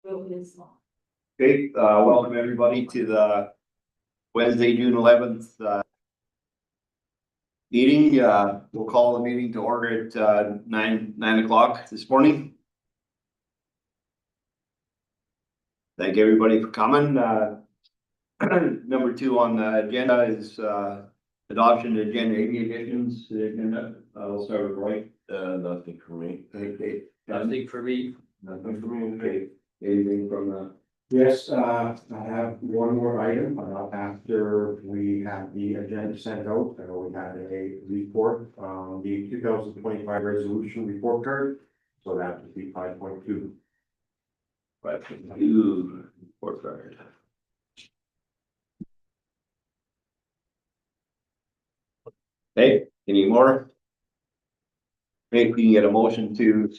Okay, welcome everybody to the Wednesday, June 11th, meeting. We'll call the meeting to order at, 9 o'clock this morning. Thank everybody for coming. Number 2 on the agenda is, adoption of agenda, any additions to the agenda? We'll start with Roy. Nothing for me. Okay. Nothing for me. Nothing for me. Okay, anything from, Yes, I have one more item, after we have the agenda sent out, we had a report, the 2025 resolution report card. So that would be 5.2. report card. Okay, any more? Maybe we can get a motion to.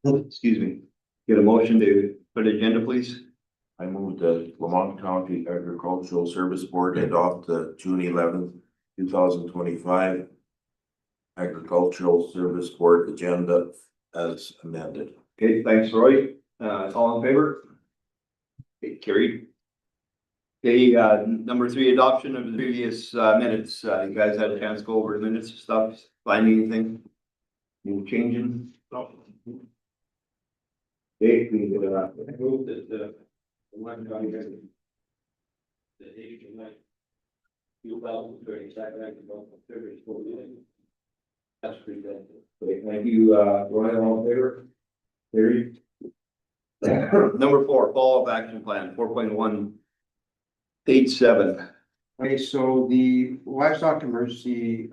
Excuse me, get a motion to put agenda, please. I moved the Lamont County Agricultural Service Board adopt the June 11th, 2025 Agricultural Service Board agenda as amended. Okay, thanks, Roy. All in favor? Okay, carried. Okay, number 3, adoption of the previous minutes. You guys had a chance to go over the minutes and stuff, find anything? Any changing? No. Okay, we get Move that the one guy here. The age of like. 2030. That's pretty good. okay, thank you, Roy, all in favor? Carried. Number 4, follow-up action plan, 4.1. Page 7. Okay, so the livestock emergency,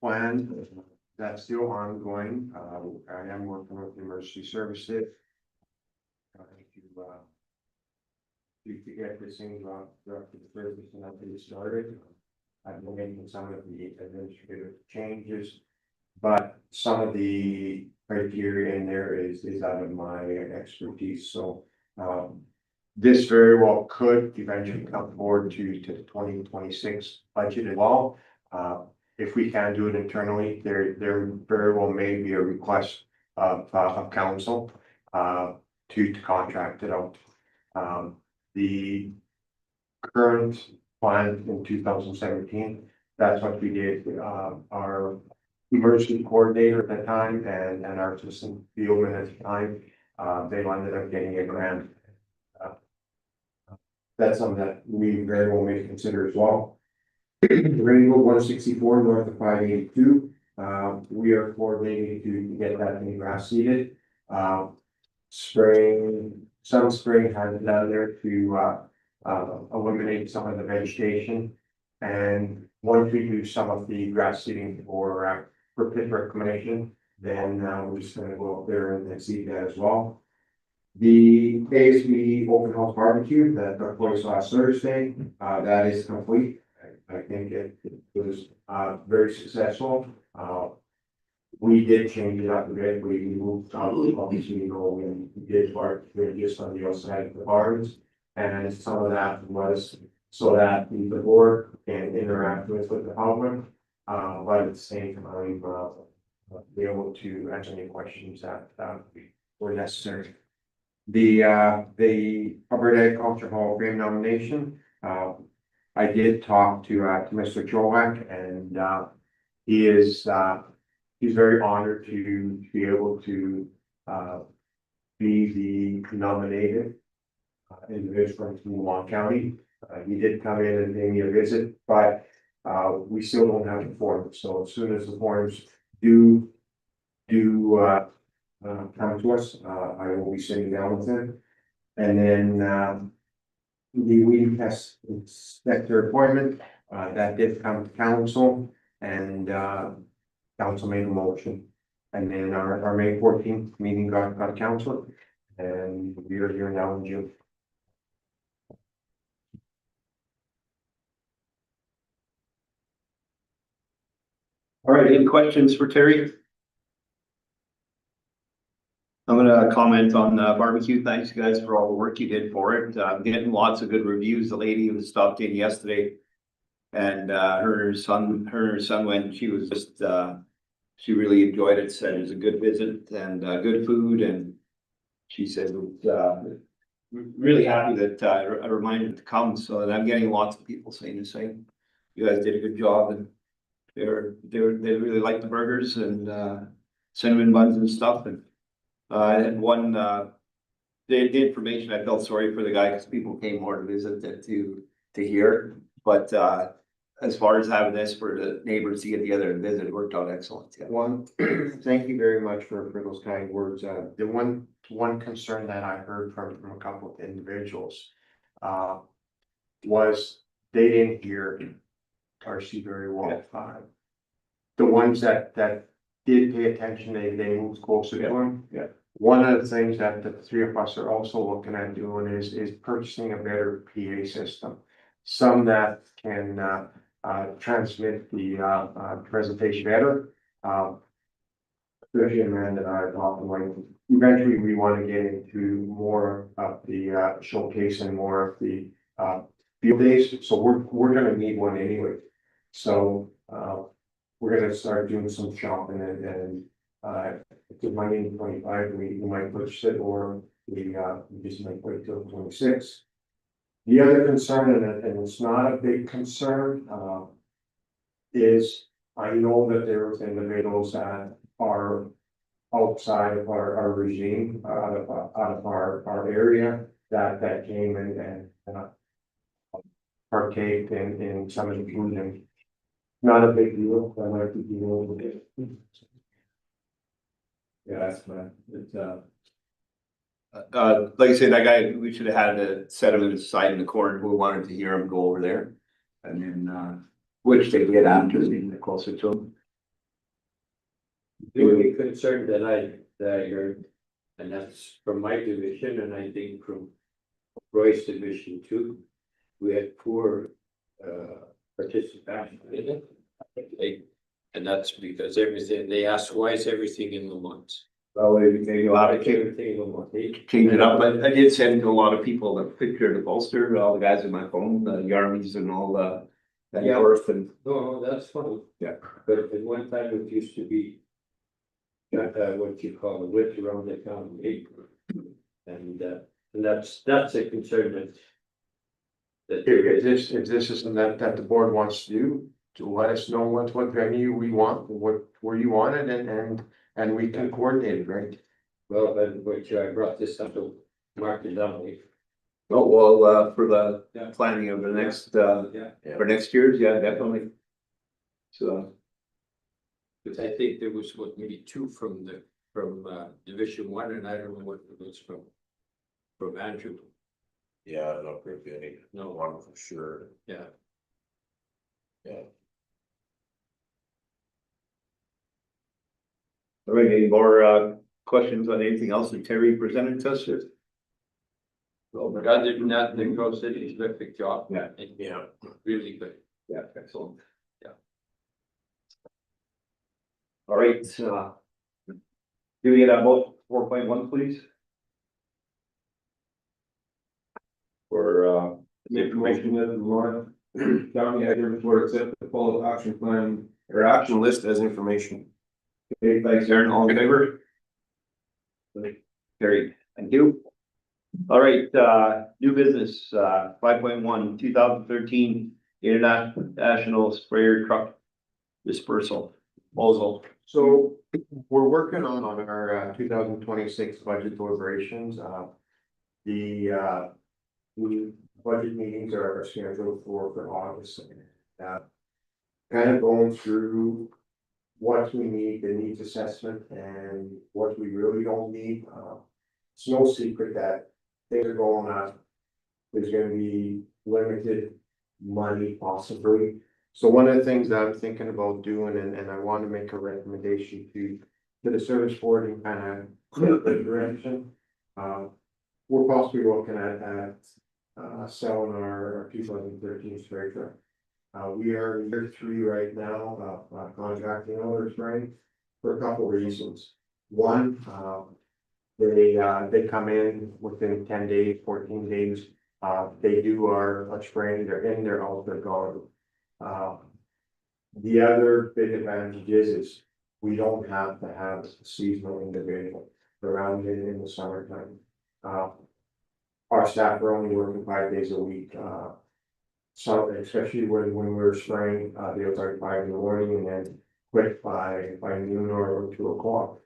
plan, that's still ongoing, I am working with the emergency services. To get this thing throughout the service and not get started. I've been making some of the administrative changes, but some of the criteria in there is out of my expertise, so. This very well could eventually come forward to the 2026 budget as well. If we can do it internally, there very well may be a request of council to contract it out. The current plan in 2017, that's what we did. Our emergency coordinator at the time and our assistant fieldman at the time, they ended up getting a grant. That's something that we very well may consider as well. Rainbow 164 north of 582. We are coordinating to get that thing grass seeded. Some spring has been down there to eliminate some of the vegetation. And once we do some of the grass seeding for pit reclamation, then we're just gonna go up there and seed that as well. The KSB open house barbecue that took place last Thursday, that is complete. I think it was very successful. We did change it up a bit. We moved obviously, we did barbecue just on the outside of the barns. And some of that was so that the board can interact with the public, but at the same time, be able to answer any questions that were necessary. The Alberta Agriculture Hall of Fame nomination, I did talk to Mr. Jolak, and he's very honored to be able to be the nominated individual from Lamont County. He did come in and pay me a visit, but we still don't have the forms. So as soon as the forms do come to us, I will be sitting down with him. And then the weed pest inspector appointment, that did come to council, and council made a motion. And then our May 14th meeting got council, and we are here now in June. All right, any questions for Terry? I'm gonna comment on barbecue. Thanks, guys, for all the work you did for it. Getting lots of good reviews. The lady who stopped in yesterday, and her son went. She was just she really enjoyed it. Said it was a good visit and good food, and she said, really happy that, I reminded to come, so and I'm getting lots of people saying the same. You guys did a good job and they really liked the burgers and, cinnamon buns and stuff and. I had one, the information, I felt sorry for the guy because people came more to visit than to hear. But as far as having this for the neighbors to get together and visit, it worked out excellent. Yeah. One, thank you very much for those kind words. The one concern that I heard from a couple of individuals. Was they didn't hear Darcy very well. The ones that did pay attention, they moved closer to him. Yeah. One of the things that the three of us are also looking at doing is purchasing a better PA system. Some that can transmit the presentation better. Especially Amanda and I are talking like, eventually we want to get into more of the showcase and more of the field days, so we're gonna need one anyway. So we're gonna start doing some shopping and if it's money in 25, we might purchase it, or we just might wait till 26. The other concern, and it's not a big concern, is I know that there's individuals that are outside of our regime, out of our area that came and partake in some of the food, and not a big deal, I like to deal with it. Yeah, that's fine. It's, Like I said, that guy, we should have had to set him aside in the corner who wanted to hear him go over there. And then, which they did after being closer to him. the only concern that I heard, and that's from my division, and I think from Roy's division too. We had poor participation in it. And that's because everything, they asked, why is everything in Lamont? Well, maybe you'll have to Everything in Lamont. change it up, but I did send to a lot of people the picture of the bolster, all the guys in my phone, the Yarmies and all the. That Yeah. North and. No, that's fine. Yeah. But at one time it used to be. What you call the width around the county. And that's a concern that. If this is something that the board wants to do, to let us know what venue we want, where you want it, and we can coordinate it, right? Well, and which I brought this up to Mark and Donnelly. Oh, well, for the Yeah. planning of the next, Yeah. for next year's, yeah, definitely. So, But I think there was what, maybe two from Division One, and I don't know what it was from Andrew. Yeah, not very good. No. One for sure. Yeah. Yeah. all right, any more, questions on anything else that Terry presented to us? Well, but other than that, the Grove City's did a perfect job. Yeah. And, Yeah. really good. Yeah, excellent. Yeah. All right, do we get a vote 4.1, please? For, Make a motion that the Lamont County Agricultural Board accept the fall action plan or action list as information. okay, thanks, Aaron, all in favor? Carried, thank you. All right, new business, 5.1, 2013 International Sprayer Truck Dispersal, Mosel. So we're working on our 2026 budget deliberations. The budget meetings are scheduled for August. Kind of going through what we need, the needs assessment, and what we really don't need. It's no secret that things are going up. There's gonna be limited money possibly. So one of the things that I'm thinking about doing, and I want to make a recommendation to the service board and kind of the direction. We're possibly looking at selling our 2013 spray truck. We are in year 3 right now, contracting orders, right? For a couple of reasons. One, they come in within 10 days, 14 days. They do our spraying, they're in, they're out, they're gone. The other big advantage is we don't have to have a seasonal individual. around it in the summertime. Our staff are only working 5 days a week, so especially when we're spraying, they'll start 5 in the morning and then quit by noon or 2 o'clock.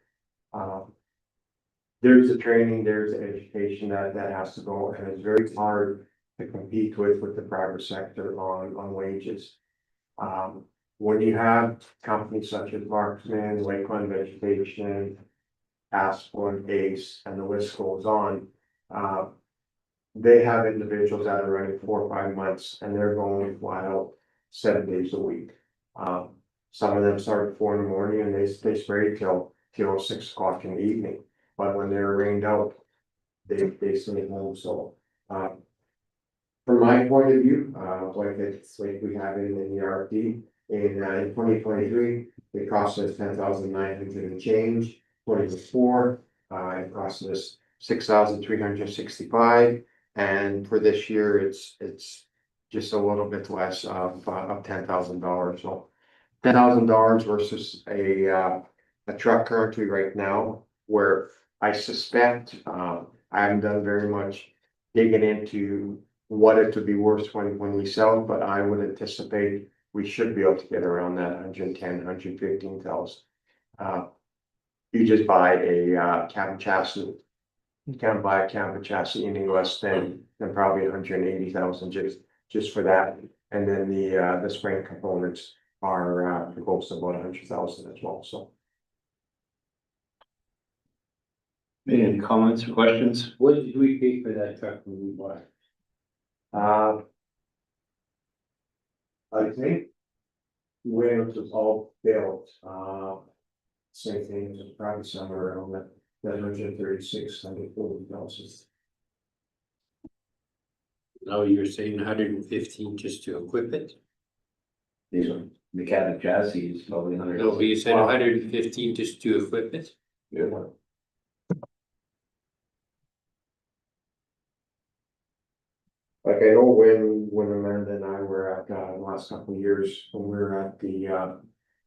There's the training, there's the education that has to go, and it's very hard to compete with the private sector on wages. When you have companies such as Marksman, Lakeland Vegetation, Aspen, Ace, and the list goes on. They have individuals that are running 4 or 5 months and they're going flat out 7 days a week. Some of them start at 4 in the morning and they spray till 6 o'clock in the evening. But when they're rained out, they stay home, so, from my point of view, like we have in the RFP, in 2023, it cost us 10,900 and change. 2024, it cost us 6,365, and for this year, it's just a little bit less of $10,000. So $10,000 versus a truck currently right now, where I suspect I haven't done very much digging into what it would be worth when we sell, but I would anticipate we should be able to get around that 110, 115,000. You just buy a cab chassis. You can't buy a cab chassis any less than probably 180,000 just for that. And then the spring components are close to about 100,000 as well, so. Any comments or questions? What did we pay for that truck when we bought it? I think when it was all built, same thing, it was probably somewhere around that 136, 140,000. No, you're saying 115 just to equip it? These are mechanic chassis is probably 100. No, but you said 115 just to equip it? Yeah. Like I know when Amanda and I were at, the last couple of years, when we were at the,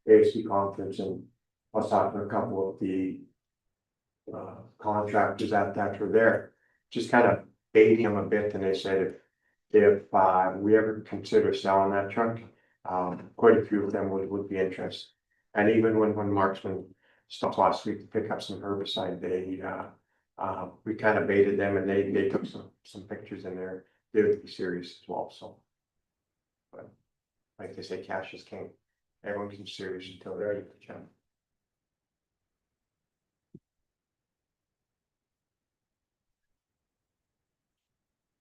ASC conference, and I was talking to a couple of the contractors that were there, just kind of baiting them a bit, and they said if we ever consider selling that truck, quite a few of them would be interested. And even when Marksman stopped last week to pick up some herbicide, we kind of baited them, and they took some pictures in there. They would be serious as well, so. But like they say, cash is king. Everyone can be serious until they're ready to jump.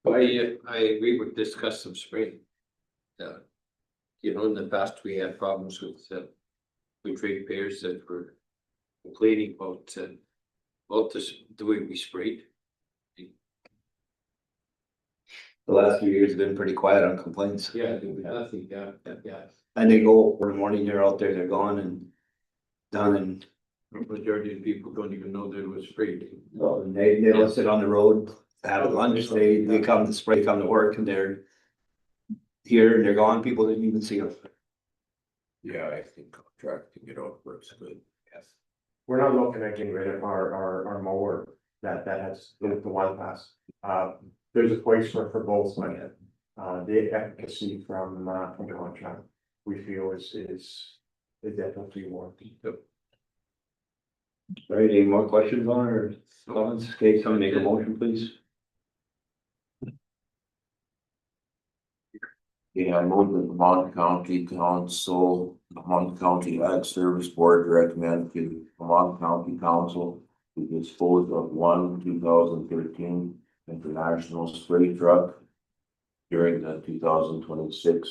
I agree with this custom spray. You know, in the past, we had problems with ratepayers that were complaining about this, the way we sprayed. The last few years have been pretty quiet on complaints. Yeah, nothing, yeah. And they go for the morning, they're out there, they're gone and done, and Majority of people don't even know that it was sprayed. well, and they don't sit on the road, have lunch, they come to spray, come to work, and they're here and they're gone, people didn't even see them. Yeah, I think contracting it out works good. Yes. We're not looking at getting rid of our mower that has the one pass. There's a place for both, but the efficacy from contract, we feel is definitely working. Right, any more questions on or comments? Okay, someone make a motion, please. Yeah, I move that Vermont County Council, Vermont County Ag Service Board recommend to Vermont County Council to dispose of 2013 International spray truck during the 2026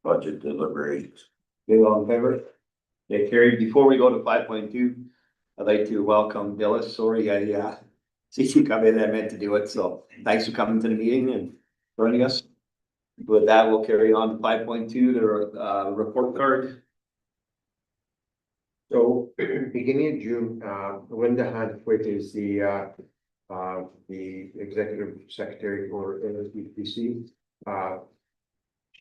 budget deliberations. Okay, all in favor? Okay, carried. Before we go to 5.2, I'd like to welcome Dillis. Sorry, I see you come in, I meant to do it, so thanks for coming to the meeting and joining us. With that, we'll carry on to 5.2, the report card. So beginning of June, Linda Hanfwick is the executive secretary for NSBPC.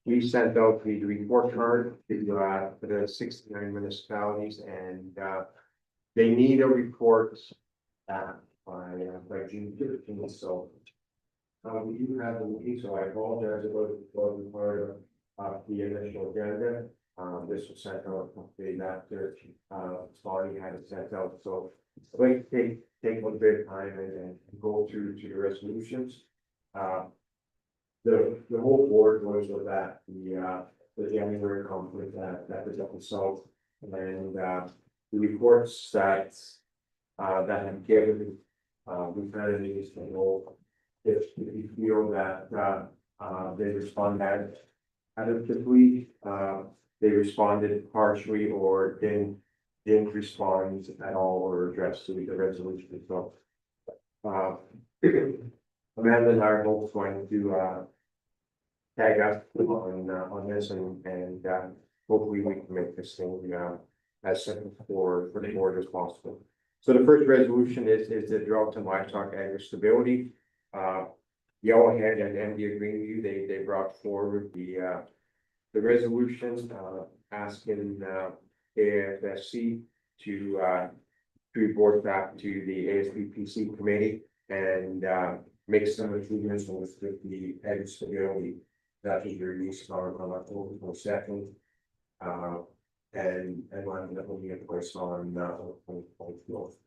We sent out the report card to the 69 municipalities, and they need a report June 13th, so. We do have a meeting, so I apologize about it wasn't part of the initial agenda. This was sent out complete after, Spotty had it sent out, so. I'd like to take a little bit of time and go through to the resolutions. The whole board was with that, the January conflict that was up in South. And, the reports that have given, we've had a news to know if you feel that, they respond adequately, they responded partially or didn't respond at all or address the resolution, so. Amanda and I are both going to, tag up on this and, hopefully we can make this thing, as simple for the board as possible. So the first resolution is the drought and livestock agri stability. Yellowhead and MD Greenview, they brought forward the resolution, asking, AFSC to report back to the ASPPC committee and, make some improvements with the agri stability that was released on October 22nd. And one that will be in place on, 24th.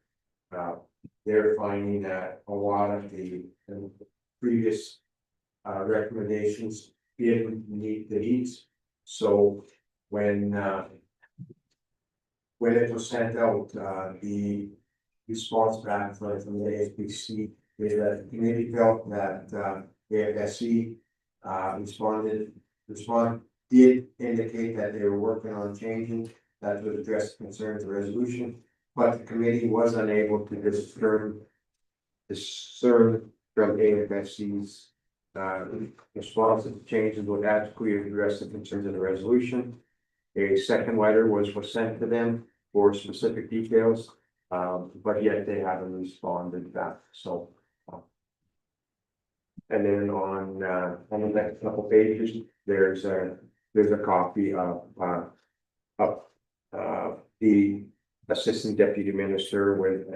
They're finding that a lot of the previous recommendations didn't meet the needs. So when it was sent out, the response back from the ASPC is that the committee felt that the AFSC did indicate that they were working on changing that would address the concerns of the resolution, but the committee was unable to discern from AFSC's response that the changes would adequately address the concerns of the resolution. A second letter was sent to them for specific details, but yet they haven't responded back, so. And then on the next couple pages, there's a copy of the assistant deputy minister with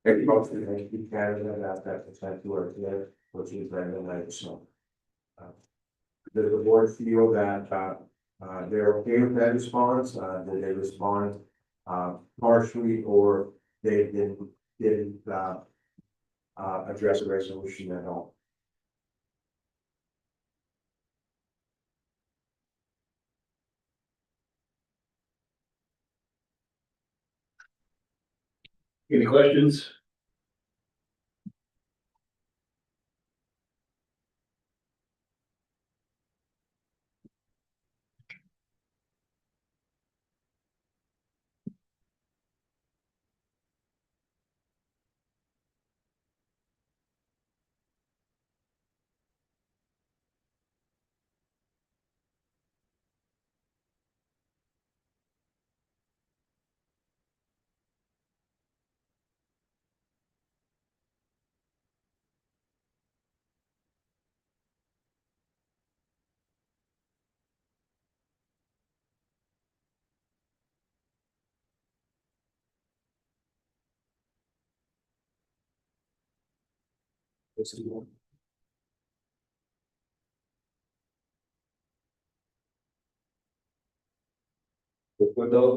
agriculture in Canada that's sent to her today, which is Brandon Knight. So does the board feel that they're okay with that response? Did they respond partially, or they didn't address the resolution at all? Any questions?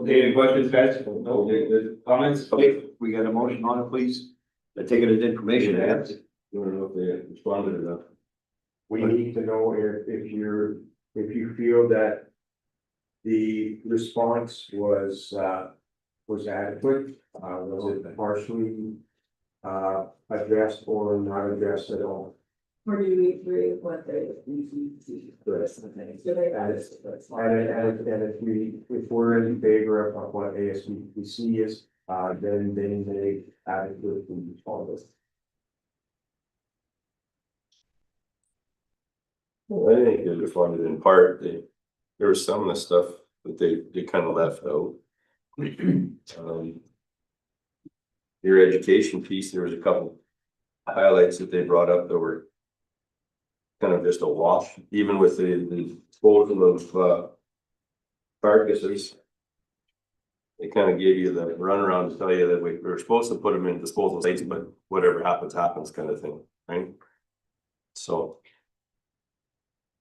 Any questions, guys? No, there's comments? Okay, we got a motion on it, please. I take it as information, I don't know if they responded or not. We need to know if you feel that the response was adequate, was it partially addressed or not addressed at all? Or do we agree with what they? If we're in favor of what ASPPC is, then they adequately respond. Well, I think they responded in part. There was some of the stuff that they kind of left out. Your education piece, there was a couple highlights that they brought up that were kind of just a wash, even with the disposal of carcasses. They kind of gave you the runaround to tell you that we were supposed to put them in disposal sites, but whatever happens, happens kind of thing, right? So,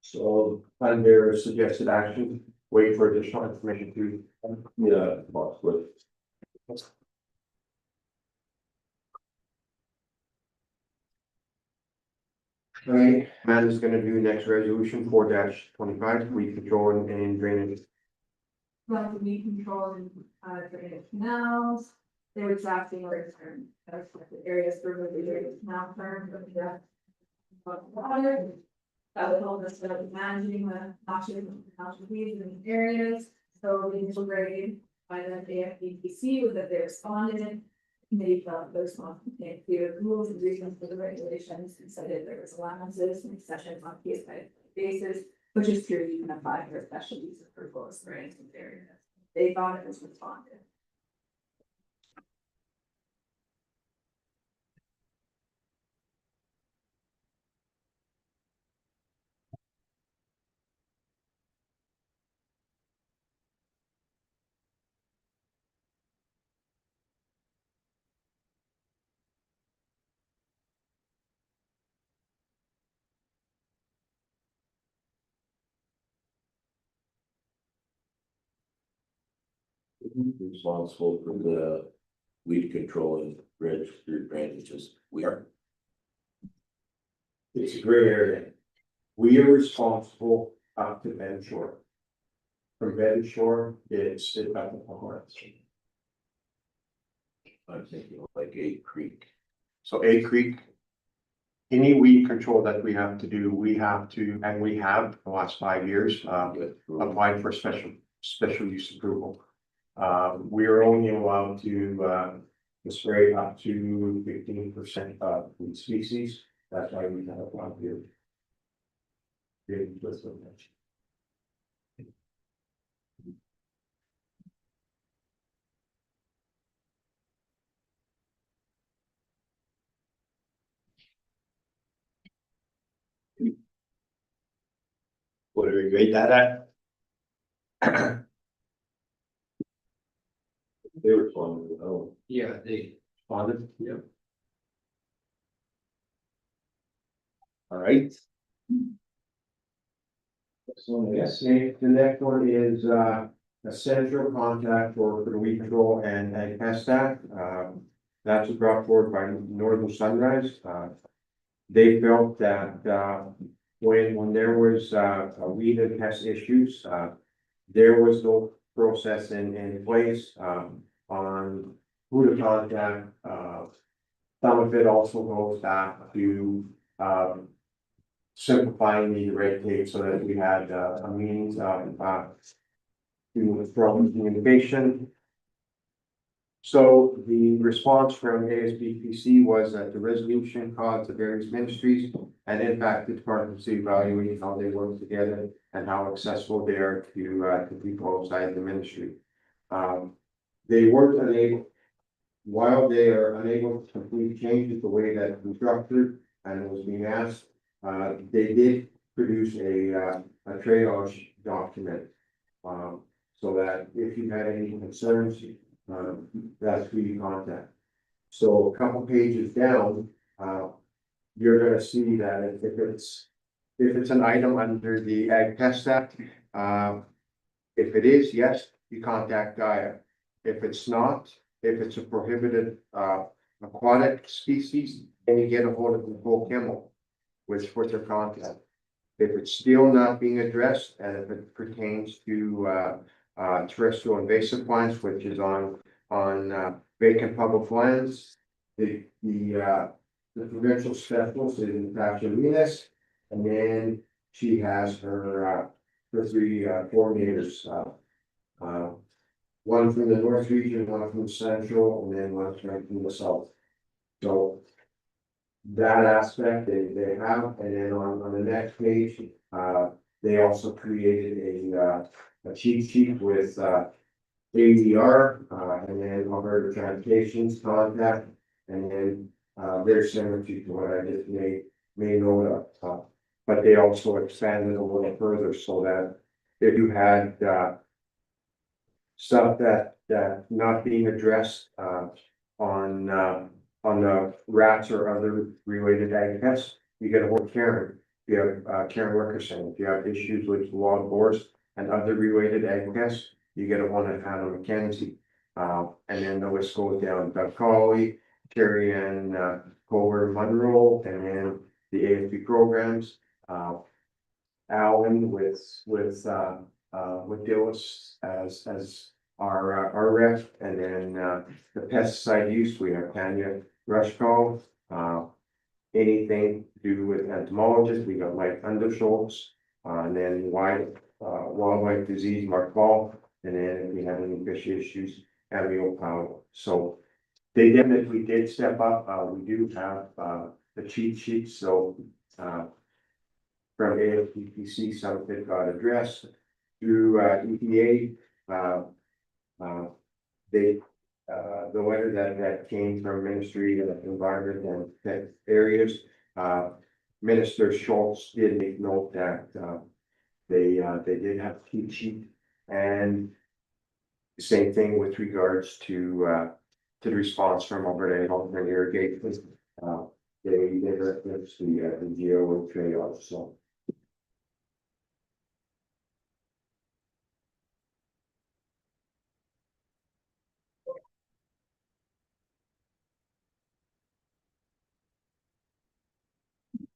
So under suggested action, wait for additional information to. yeah, possibly. Right, Matt is gonna do next resolution 4-25, weed control and drainage. Like the weed control and, drainage canals, they were drafting a return, the areas for the drainage canal firm, but the. Water, that would help us with managing the noxious weeds in the areas, so the initial grade by the AFDPC was that they responded. Committee felt those responsible to rules and reasons for the regulations, and cited there was allowances and exceptions on case by basis, which is true, you can apply for special use approvals for any areas. They thought it was responded. Responsible for the weed control and registered branches. We are. It's a gray area. We are responsible up to Bend Shore. From Bend Shore, it's about the Pocahontas. I'm thinking like Eight Creek. So A Creek. Any weed control that we have to do, we have to, and we have the last 5 years, applied for special use approval. We are only allowed to spray up to 15% of weed species. That's why we have a lot here. What do we rate that at? They responded, oh, Yeah, they, Responded? yeah. All right. So yes, the next one is a central contact for the weed control and ag pest staff. That's brought forward by Northern Sunrise. They felt that when there was weed and pest issues, there was no process in place on who to contact. Some of it also goes back to simplifying the red tape so that we had a means of from communication. So the response from ASBPC was that the resolution caused the various ministries and in fact the departments to evaluate how they work together and how accessible they are to people outside the ministry. They weren't unable, while they are unable to completely change it the way that it was structured and it was being asked, they did produce a triage document. So that if you had any concerns, that's who you contact. So a couple pages down, you're gonna see that if it's an item under the Ag Pest Act, if it is, yes, you contact Gaia. If it's not, if it's a prohibited aquatic species, then you get a hold of Nicole Kimmel with their contact. If it's still not being addressed and if it pertains to terrestrial invasive plants, which is on vacant public lands, the provincial specialist is Natasha Venus, and then she has her three coordinators, one from the north region, one from the central, and then one from the south. So that aspect they have, and then on the next page, they also created a cheat sheet with ADR, and then Alberta Transportation's contact, and then their symmetry to what I just made note of. But they also expanded a little further so that if you had stuff that that not being addressed, on the rats or other related ag pests, you get a hold of Karen. If you have, Karen Wickerson, if you have issues with wild boars and other related ag pests, you get a hold of Hannah McKenzie. And then the list goes down, Doug Colley, Terry and, Kohler Monroe, and then the AFP programs, Alan with Dillis as our rep, and then, the pesticide use, we have Tanya Rushko. Anything to do with entomologists, we got Mike Underschultz, and then wildlife disease, Mark Ball, and then if we have any fish issues, Abiel Powell. So they definitely did step up. We do have, the cheat sheets, so, from AFPPC, some of it got addressed through, EPA. The letter that came from Ministry of Environment and Pet Areas, Minister Schultz did make note that, they did have a cheat sheet. And same thing with regards to the response from Alberta Health and Irrigation. They referenced the geo trail, so.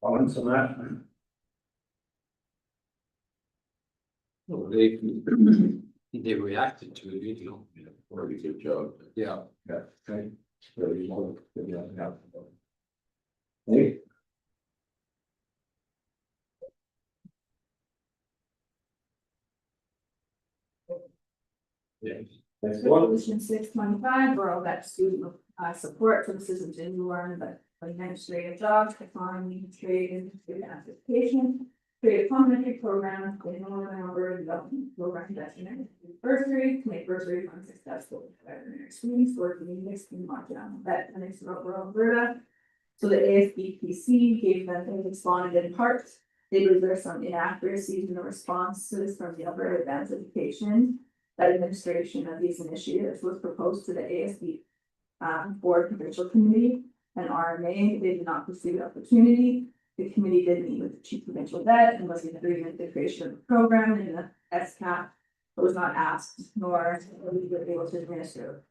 Comments on that? Well, they reacted to it, you know. Pretty good job. Yeah. Yeah, okay. Very well. Yeah, yeah. Hey. Yeah. Next one. Resolution 625, rural vet student support, so this isn't a new one, but administrative jobs, economy, trade, and student application. Create a complementary program, in Northern Alberta Development Program veterinary bursary, to make bursary funds successful veterinary screenings, working mixed in Montana vet clinics throughout rural Alberta. So the ASBPC gave them, they responded in part. They believe there's some inaccuracies in the response to this from the Alberta Advanced Education. That administration of these initiatives was proposed to the ASB Board Provincial Committee and RMA. They did not pursue the opportunity. The committee did meet with the chief provincial vet and was in agreement with the creation of the program and the SCAP, but was not asked nor were we able to administer.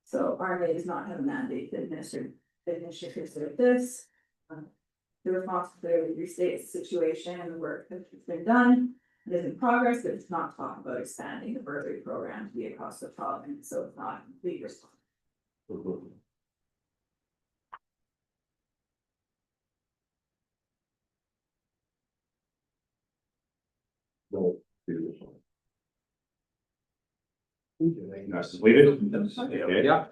So RMA does not have a mandate to administer the initiatives like this. The response clearly restates the situation and the work that has been done. It is in progress, but it's not talk about expanding the bursary program to be across the province, so it's not a complete response. No. That's completed? Okay. Yeah.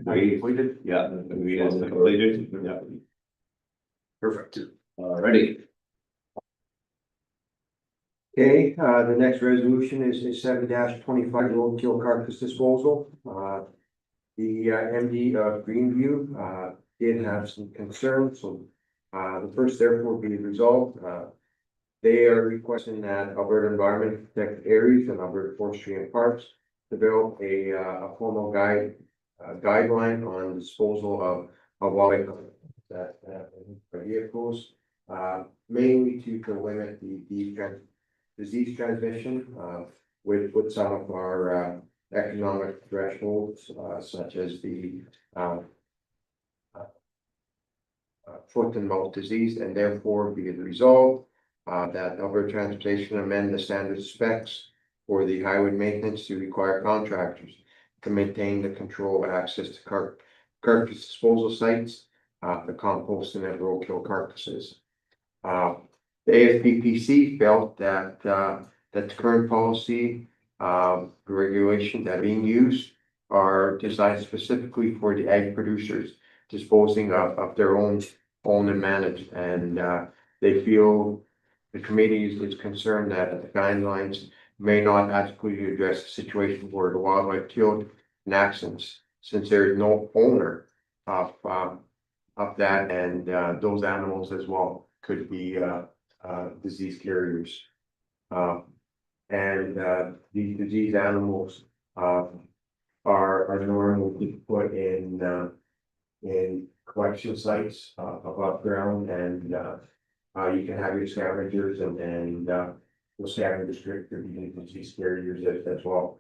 Completed? Yeah, we is completed, yeah. Perfect. Ready? Okay, the next resolution is 7-25 roadkill carcass disposal. The MD of Greenview did have some concerns, so the first therefore be resolved. They are requesting that Alberta Environment Protected Areas and Alberta Forestry and Parks develop a formal guideline on disposal of wildlife that vehicles, mainly to limit the disease transmission, with some of our economic thresholds, such as the foot and mouth disease, and therefore be it resolved that Alberta Transportation amend the standard specs for the highway maintenance to require contractors to maintain the control of access to carcass disposal sites, the composting of roadkill carcasses. The AFPPC felt that the current policy regulation that are being used are designed specifically for the ag producers disposing of their own and managed, and they feel the committee is concerned that the guidelines may not adequately address the situation where the wildlife killed in accidents, since there is no owner of that, and those animals as well could be disease carriers. And these disease animals Our norm would be put in collection sites, above ground and, you can have your scavengers and the scavenger strip could be disease carriers as well.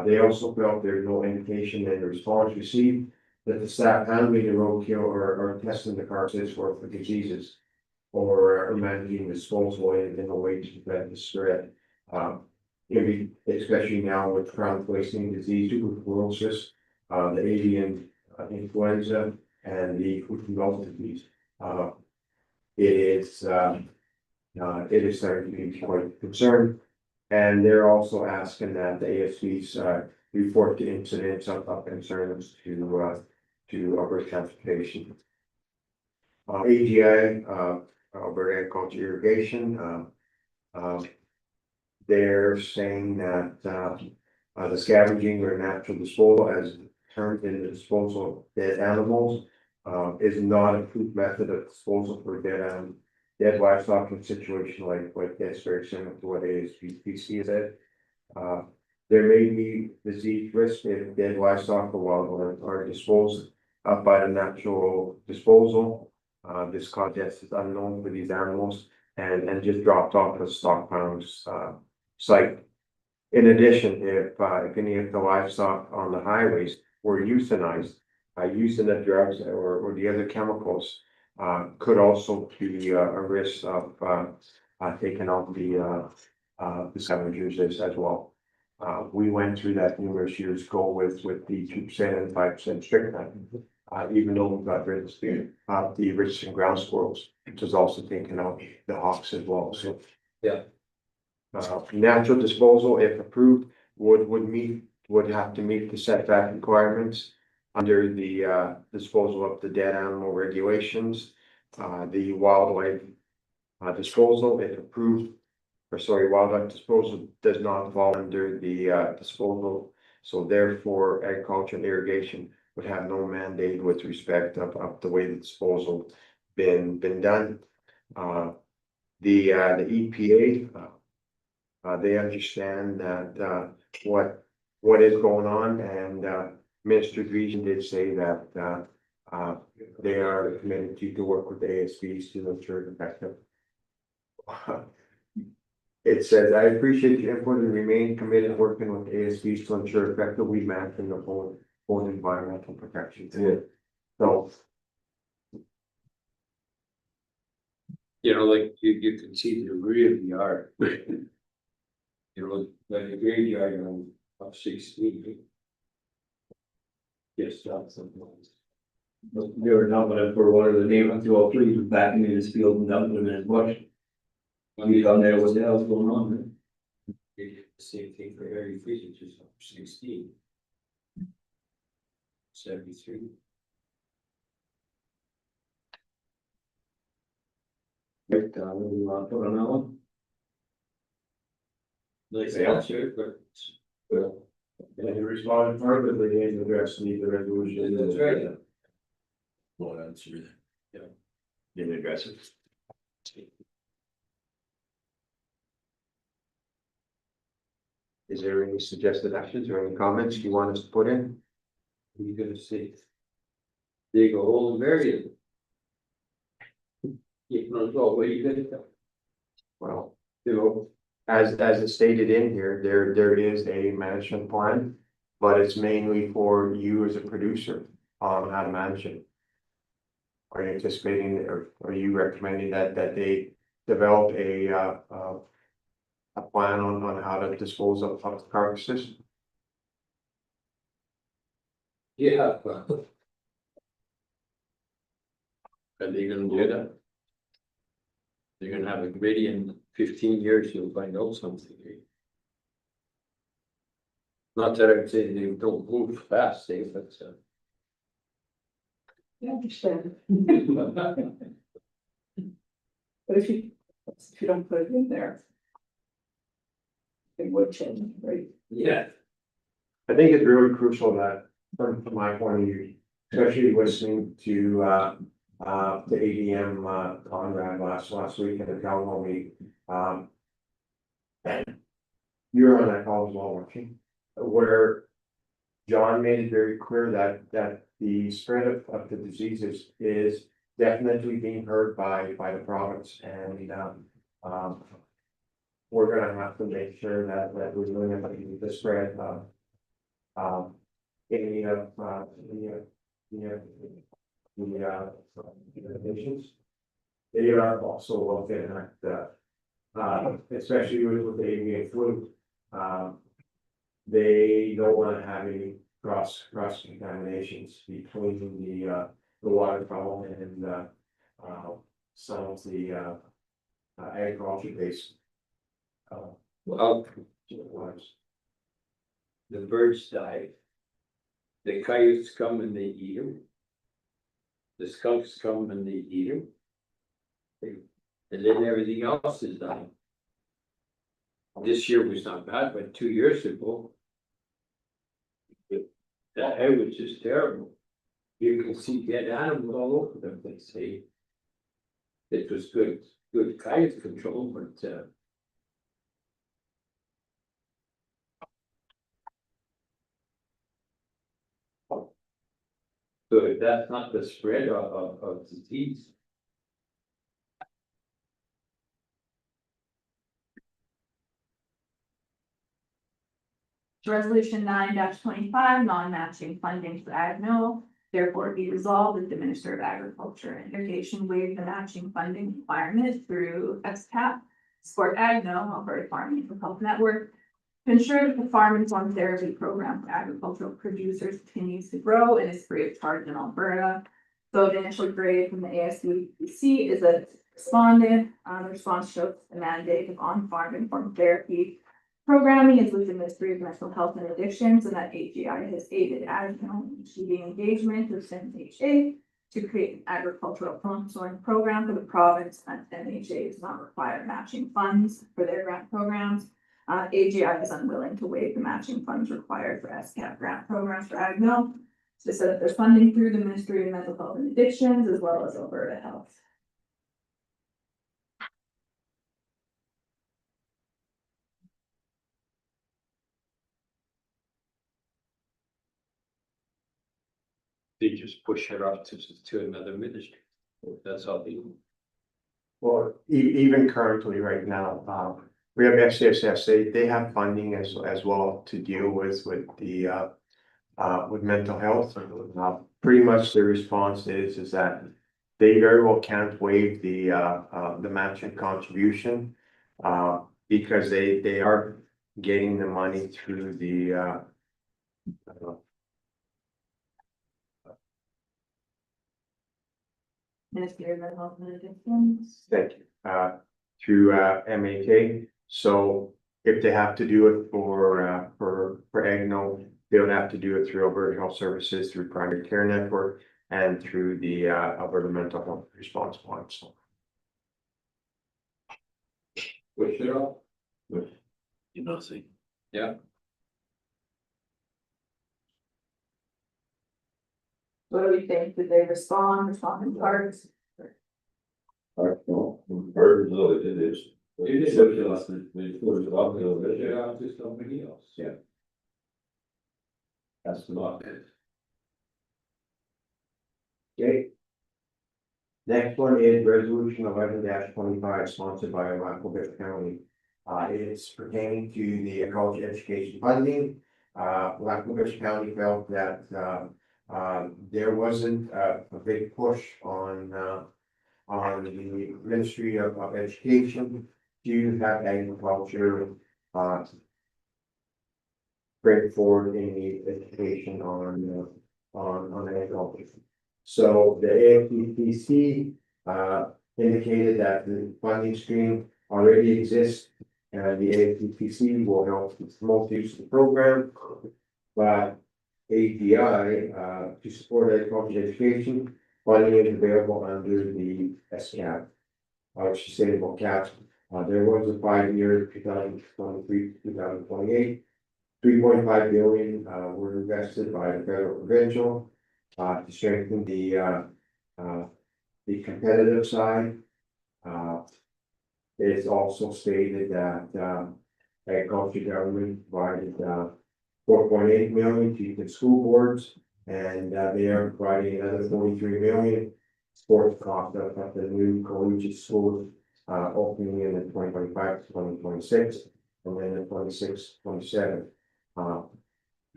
They also felt there's no indication in the response received that the staff handling the roadkill or testing the carcasses for diseases or managing disposal in a way to prevent the spread. Maybe especially now with chronic wasting disease, tuberculosis, the avian influenza and the foot and mouth disease. It is starting to be quite a concern. And they're also asking that the ASBs report the incidents of concerns to upper transportation. AGI, Alberta Agriculture Irrigation, they're saying that the scavenging or natural disposal as termed in the disposal of dead animals is not a approved method of disposal for dead livestock in a situation like this, very similar to what ASPCA said. There may be disease risk if dead livestock or wildlife are disposed of by the natural disposal. This contest is unknown for these animals and just dropped off the stockpiles site. In addition, if any of the livestock on the highways were euthanized, using the drugs or the other chemicals, could also be a risk of taking out the scavengers as well. We went through that numerous years ago with the 2% and 5% strychnine. Even though we got rid of the Richardson ground squirrels, which was also taking out the hawks as well, so. Yeah. Natural disposal, if approved, would have to meet the setback requirements under the disposal of the dead animal regulations. The wildlife disposal, if approved, wildlife disposal does not fall under the disposal. So therefore, agriculture and irrigation would have no mandate with respect of the way the disposal been done. The EPA, they understand that what is going on, and Minister Dreesen did say that they are committed to work with the ASBs to ensure it's effective. It says, I appreciate your input and remain committed working with ASBs to ensure effective weed management of whole environmental protection. Yeah. So, You know, like you can see the degree of the art. You know, like the graveyard of 16. Yes, that's something. They were dumping it for one of the neighbors, 203 was backing in his field and dumping them in his bush. We down there, what the hell's going on, man? They did the same thing for Harry Freezer, just 16. 73. Right, we want to put on that one? Nice Yeah. answer, but. Well, and he responded further, they didn't address the resolution. That's right. Well, answer that. didn't address it. Is there any suggested actions or any comments you want us to put in? You're gonna see. Dig a hole and bury it. You know, well, what are you gonna do? Well, you know, as it's stated in here, there is a management plan, but it's mainly for you as a producer on how to manage it. Are you anticipating or are you recommending that they develop a plan on how to dispose of carcasses? Yeah. Are they gonna do that? They're gonna have a committee in 15 years, you'll find out something. Not that I'm saying they don't move fast, Dave, but I understand, but if you don't put it in there. It would change, right? yeah. I think it's really crucial that, from my point of view, especially listening to the ADM Conrad last week in the town hall meeting. You're on that call as well, weren't you? where John made it very clear that the spread of the diseases is definitely being heard by the province and, we're gonna have to make sure that we're limiting the spread of, any of, the patients. They are also looking at, especially with the avian flu, they don't wanna have any cross contaminations between the water problem and, some of the, agriculture based. Well, Waters. the birds die. The coyotes come and they eat them. The skunks come and they eat them. And then everything else is dying. This year was not bad, but 2 years ago. It was just terrible. You can see dead animals all over them, they say. It was good coyote control, but so that's not the spread of disease. Resolution 9-25, non-matching funding for ag mill. Therefore be resolved that the Minister of Agriculture and Irrigation waive the matching funding requirement through XCAP, Sport Ag Mill, Alberta Farming and Health Network, to ensure that the Farm Informed Therapy Program for agricultural producers continues to grow and is free of charge in Alberta. So the initial grade from the ASBC is that it's responded. The response shows the mandate of on-farm informed therapy programming is with the Ministry of Mental Health and Addictions, and that AGI has aided ag mill in achieving engagement with MHA to create an agricultural counseling program for the province, and MHA does not require matching funds for their grant programs. AGI is unwilling to waive the matching funds required for SCAP grant programs for ag mill. So that there's funding through the Ministry of Mental Health and Addictions as well as Alberta Health. They just push it off to another ministry. That's all they do. Well, even currently right now, we have FCSS, they have funding as well to deal with the with mental health. Pretty much the response is that they very well can't waive the matching contribution. Because they are getting the money through the Ministry of Mental Health and Addictions. thank you, through MHA. So if they have to do it for Agno, they would have to do it through Alberta Health Services, through Primary Care Network, and through the Alberta Mental Health Response Plan. So Push it off. You know, see. Yeah. What do we think? Did they respond in parts? No, birds, though, it is. It is. Push it off, they push it off a little bit, Push it yeah. off to somebody else. Yeah. That's not it. okay. Next one is resolution 11-25, sponsored by Lac-Beauport County. It's pertaining to the college education funding. Lac-Beauport County felt that there wasn't a big push on the Ministry of Education to have agriculture bring forward any education on agriculture. So the AFPC indicated that the funding stream already exists, and the AFPC will help promote use of the program. But AGI, to support agriculture education, funding is available under the SCAP, sustainable caps. There was a 5-year, 2023, 2028, 3.5 billion were invested by the federal provincial to strengthen the competitive side. It's also stated that agriculture government provided 4.8 million to the school boards, and they are providing another 43 million sports cost of the new collegiate school opening in the 2025-2026, and then the 26-27.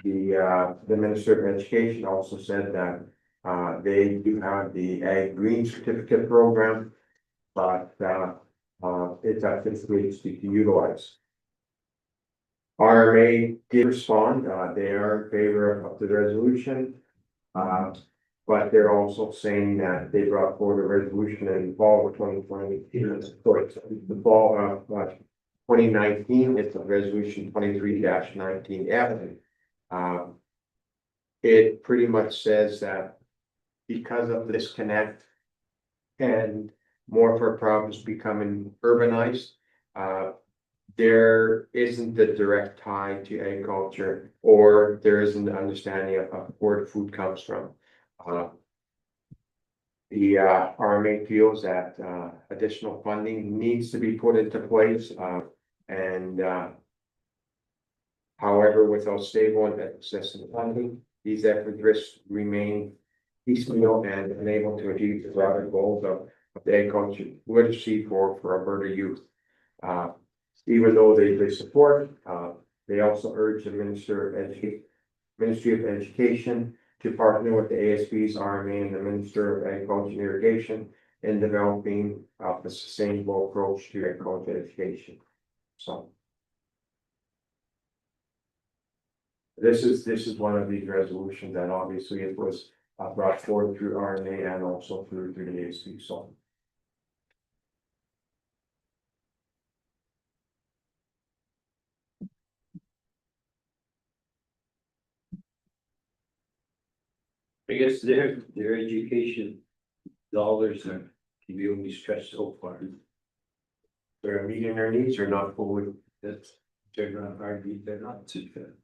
The Minister of Education also said that they do have the Ag Green Certificate program, but it's at this stage to utilize. RMA did respond, they are in favor of the resolution. But they're also saying that they brought forward a resolution in fall of 2020, the fall of 2019, it's a resolution 23-19F. It pretty much says that because of this disconnect and more of our province becoming urbanized, there isn't the direct tie to agriculture, or there isn't the understanding of where the food comes from. The RMA feels that additional funding needs to be put into place, and however, without stable and consistent funding, these efforts remain piecemeal and unable to achieve the broader goals of the agriculture literacy for Alberta youth. Even though they support, they also urge the Ministry of Education to partner with the ASB's RMA and the Minister of Agriculture and Irrigation in developing a sustainable approach to agriculture education. So this is one of these resolutions that obviously it was brought forward through RMA and also through the ASB. So. I guess their education dollars are, can be only stretched so far. They're meeting their needs or not fully. That's, they're not hard, they're not too good.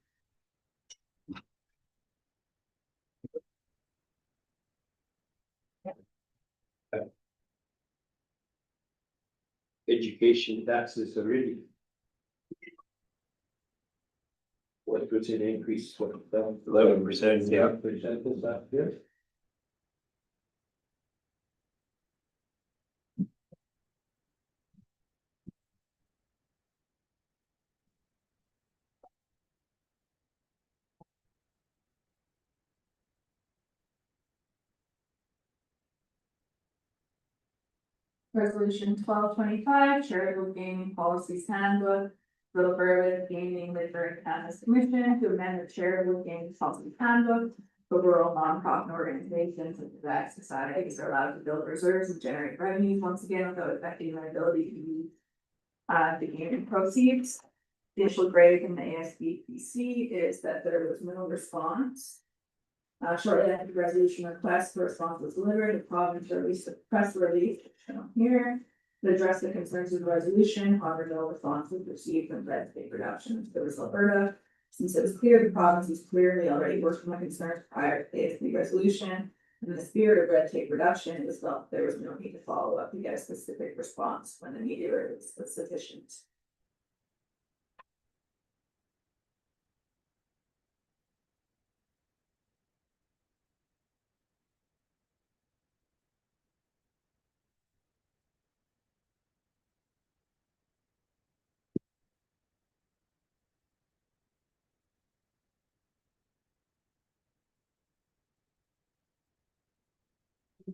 Education taxes already. What was it increase, what, 11%, yeah. percent is that here? Resolution 1225, charitable gaming policies handbook. For the Alberta Gaming Liquor and Cannabis Commission to amend the charitable gaming policy handbook. For rural nonprofit organizations and that societies are allowed to build reserves and generate revenues once again without affecting their ability to use the gaming proceeds. The initial grade from the ASBPC is that there was no response. Shortly after the resolution request, the response was delivered, the province released a press release shown here to address the concerns of the resolution. However, no response was received from red tape production. There was Alberta. Since it was clear the province was clearly already working on concerns prior to the ASB resolution. In the spirit of red tape reduction, it was felt there was no need to follow up to get a specific response when the media release was sufficient.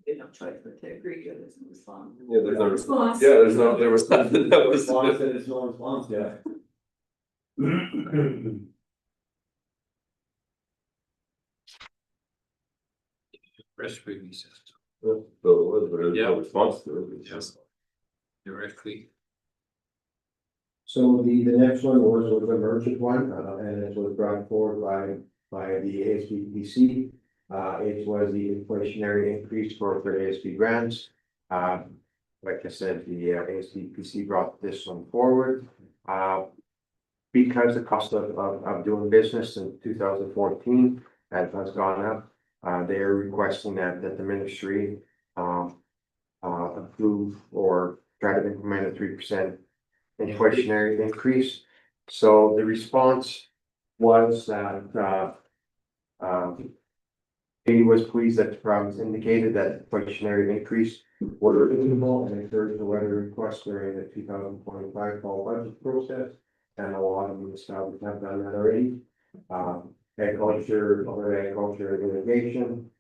They don't try to agree to this response. Yeah, there's no Response. Yeah, there was nothing that was. There's no response, yeah. Press releases So it was, but there was Yeah. no response to it, it's just. directly. So the next one was the merchant one, and it was brought forward by the ASBPC. It was the inflationary increase for ASB grants. Like I said, the ASBPC brought this one forward. Because the cost of doing business in 2014 has gone up, they are requesting that the ministry approve or try to implement a 3% inflationary increase. So the response was that, he was pleased that the province indicated that inflationary increase were reasonable and encouraged the weather request during the 2025 fall budget process. And a lot of municipalities have done that already. Agriculture, other agriculture irrigation,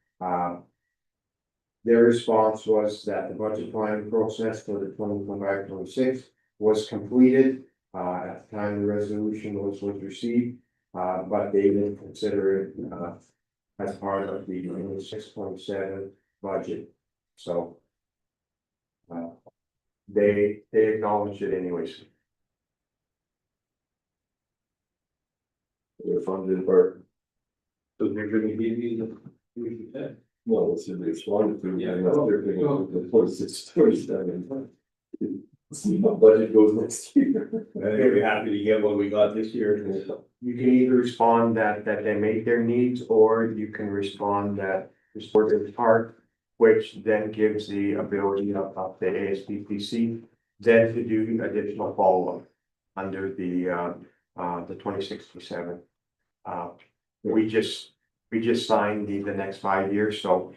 their response was that the budget planning process for the 2025-26 was completed. At the time the resolution was received, but they didn't consider it, as part of the 6.7 budget, so. They acknowledged it anyways. They're funded in part. So they're gonna give you the. Well, it's in the responded to. Yeah. They're thinking of the 46, 47. See what budget goes next year. Very happy to get what we got this year. You can either respond that they make their needs, or you can respond that the sport is part, which then gives the ability of the ASPPC then to do additional follow-up under the 2067. We just signed the next 5 years, so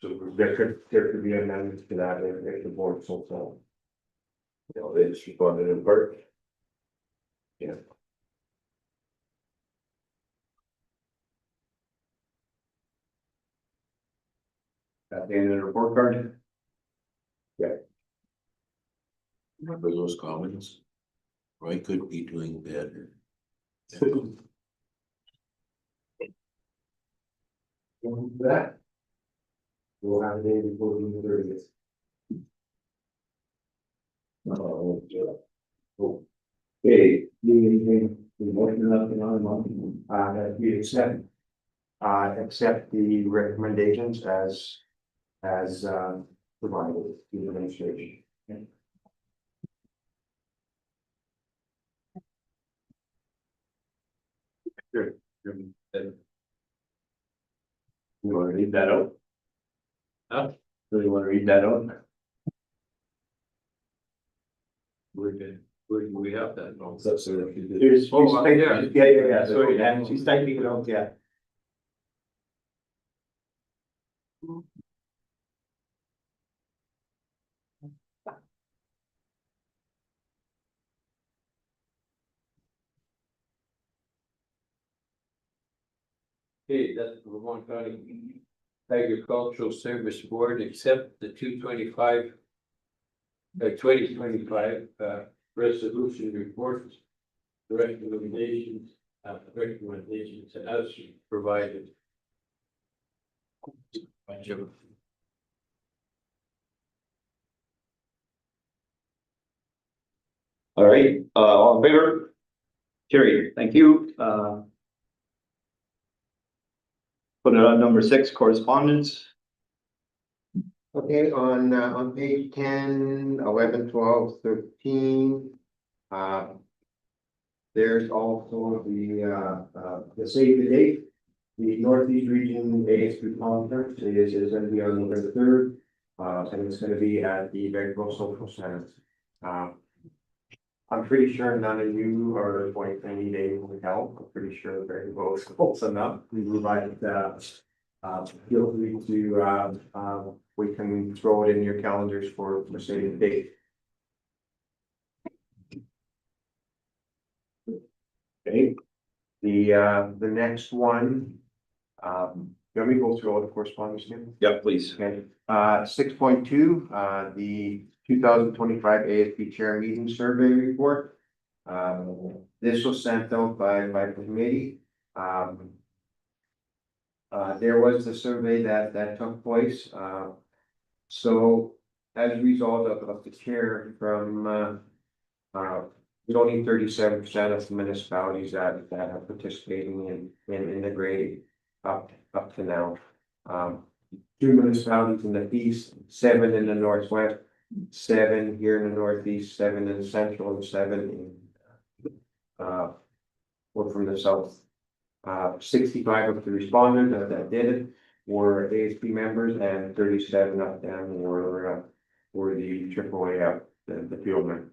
there could be amendments to that if the board so. You know, they just responded in part. Yeah. At the end of the report card. Remember those comments? Roy could be doing better. That. We'll have a day before the 30th. Okay, the motion up and on, That we accept the recommendations as provided to the administration. you wanna read that out? Huh? Do you wanna read that out? We're good. Where do we have that? No. That's so if you did. Here's, Oh, yeah, sorry, and she's typing it out, yeah. Okay, that's the Vermont County Agricultural Service Board, accept the 2025 resolution report. The recommendations as provided. All right, all in favor? Carried, thank you, put it on number 6, correspondence. Okay, on page 10, 11, 12, 13. There's also the save the date. The Northeast Region ASP conference is gonna be on November 3rd. And it's gonna be at the Beckville Social Center. I'm pretty sure none of you are going to need any help. I'm pretty sure Beckville is close enough. We provide feel free to we can throw it in your calendars for save the date. Okay, the next one, let me go through all the correspondence here. Yep, please. Okay, 6.2, the 2025 ASP Chair Meeting Survey Report. This was sent out by the committee. There was the survey that took place. So as a result of the chair from only 37% of the municipalities that are participating in the grading up to now. 2 municipalities in the east, 7 in the northwest, 7 here in the northeast, 7 in the central, and 7 in were from the south. 65 of the respondents that did it were ASP members, and 37 of them were the AAA, the field men.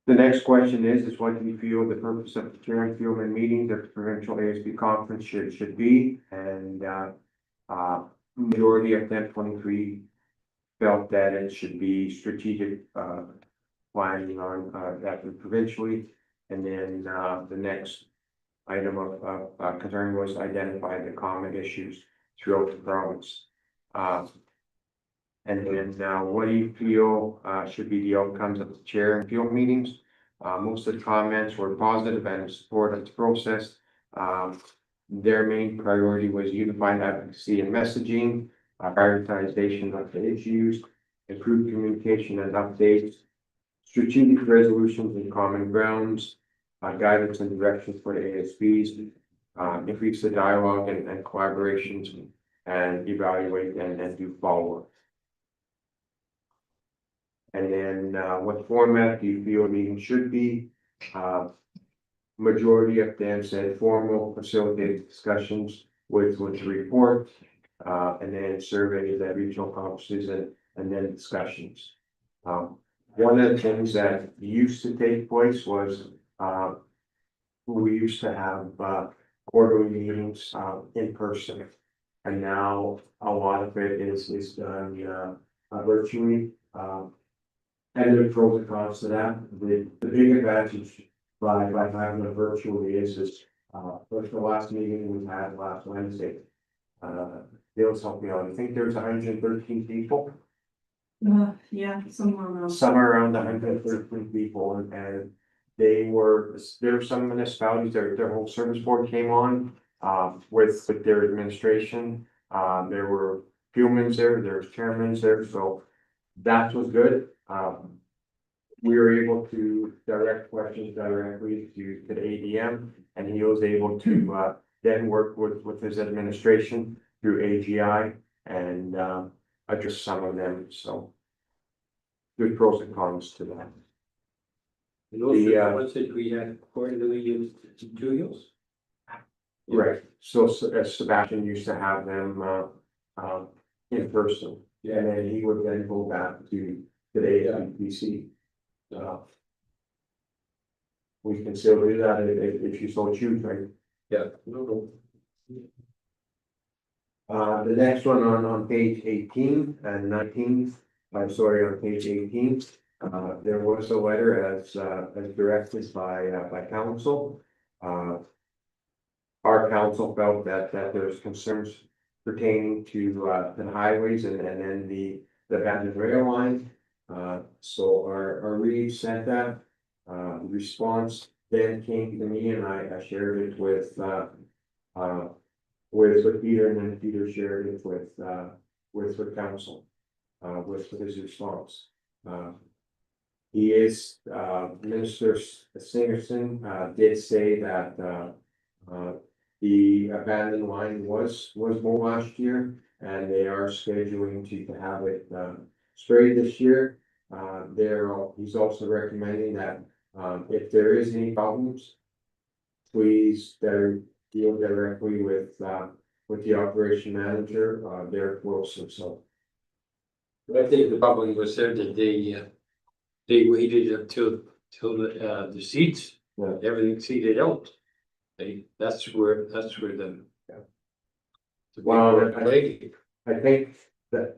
The next question is what do you feel the purpose of the chair and field meetings at the provincial ASB conference should be? And, majority of them, 23, felt that it should be strategic, planning on, that provincially. And then, the next item of concern was identify the common issues throughout the province. And then, what do you feel, should be the outcomes of the chair and field meetings? Most of the comments were positive and in support of the process. Their main priority was unified advocacy and messaging, prioritization of the issues, improved communication and updates, strategic resolutions and common grounds, guidance and direction for the ASBs, increase the dialogue and collaborations, and evaluate and do follow-up. And then, what format do you feel a meeting should be? Majority of them said formal facilitated discussions with the report, and then surveys at regional conferences and then discussions. One of the things that used to take place was, we used to have, quarterly meetings, in person. And now a lot of it is done, virtually, and there are pros and cons to that. The big advantage by having a virtual is, first the last meeting we had last Wednesday. They'll help me out. I think there's 113 people. Yeah, somewhere around. Somewhere around 113 people, and there were some municipalities, their whole service board came on, with their administration. There were humans there was chairmen there, so that was good. We were able to direct questions directly to the ADM, and he was able to, then work with his administration through AGI and, address some of them, so. There's pros and cons to that. And those ones that we had quarterly used tutorials. Right, so as Sebastian used to have them, in person, and then he would then go back to the AMPC. We can still do that if you so choose, right? Yeah, no. The next one on page 18 and 19, I'm sorry, on page 18, there was a letter as directed by council. Our council felt that there's concerns pertaining to the highways and then the abandoned rail line. So our read sent that, response then came to me and I shared it with Peter, and then Peter shared it with council, with his response. He is, Minister Singerson, did say that, the abandoned line was mowed last year, and they are scheduling to have it, sprayed this year. He's also recommending that, if there is any problems, please deal directly with the operation manager, Derek Wilson, so. I think the problem was there that they waited until the seeds, Yeah. everything seeded out. That's where the. Yeah. The big Well, word lady. I think that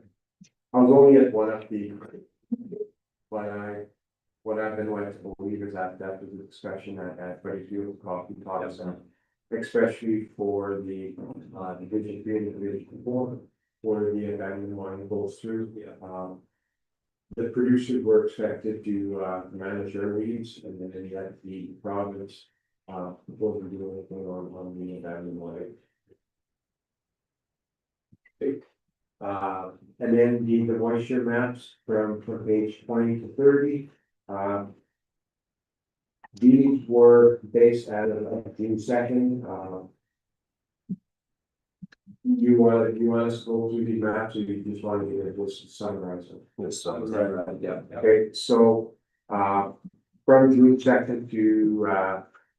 I was only at one of the, what I've been led to believe is that was a discussion at Freddie Field Coffee Talks, and especially for the Division 3 and Division 4, where the abandoned line goes through. The producers were expected to manage their leads, and then yet the province wasn't doing anything on the abandoned line. And then the moisture maps from page 20 to 30. These were based out of June 2nd. Do you want us to go through the maps, or you just want to get it just summarize them? Yes, Yeah. Okay, so, from June 2nd to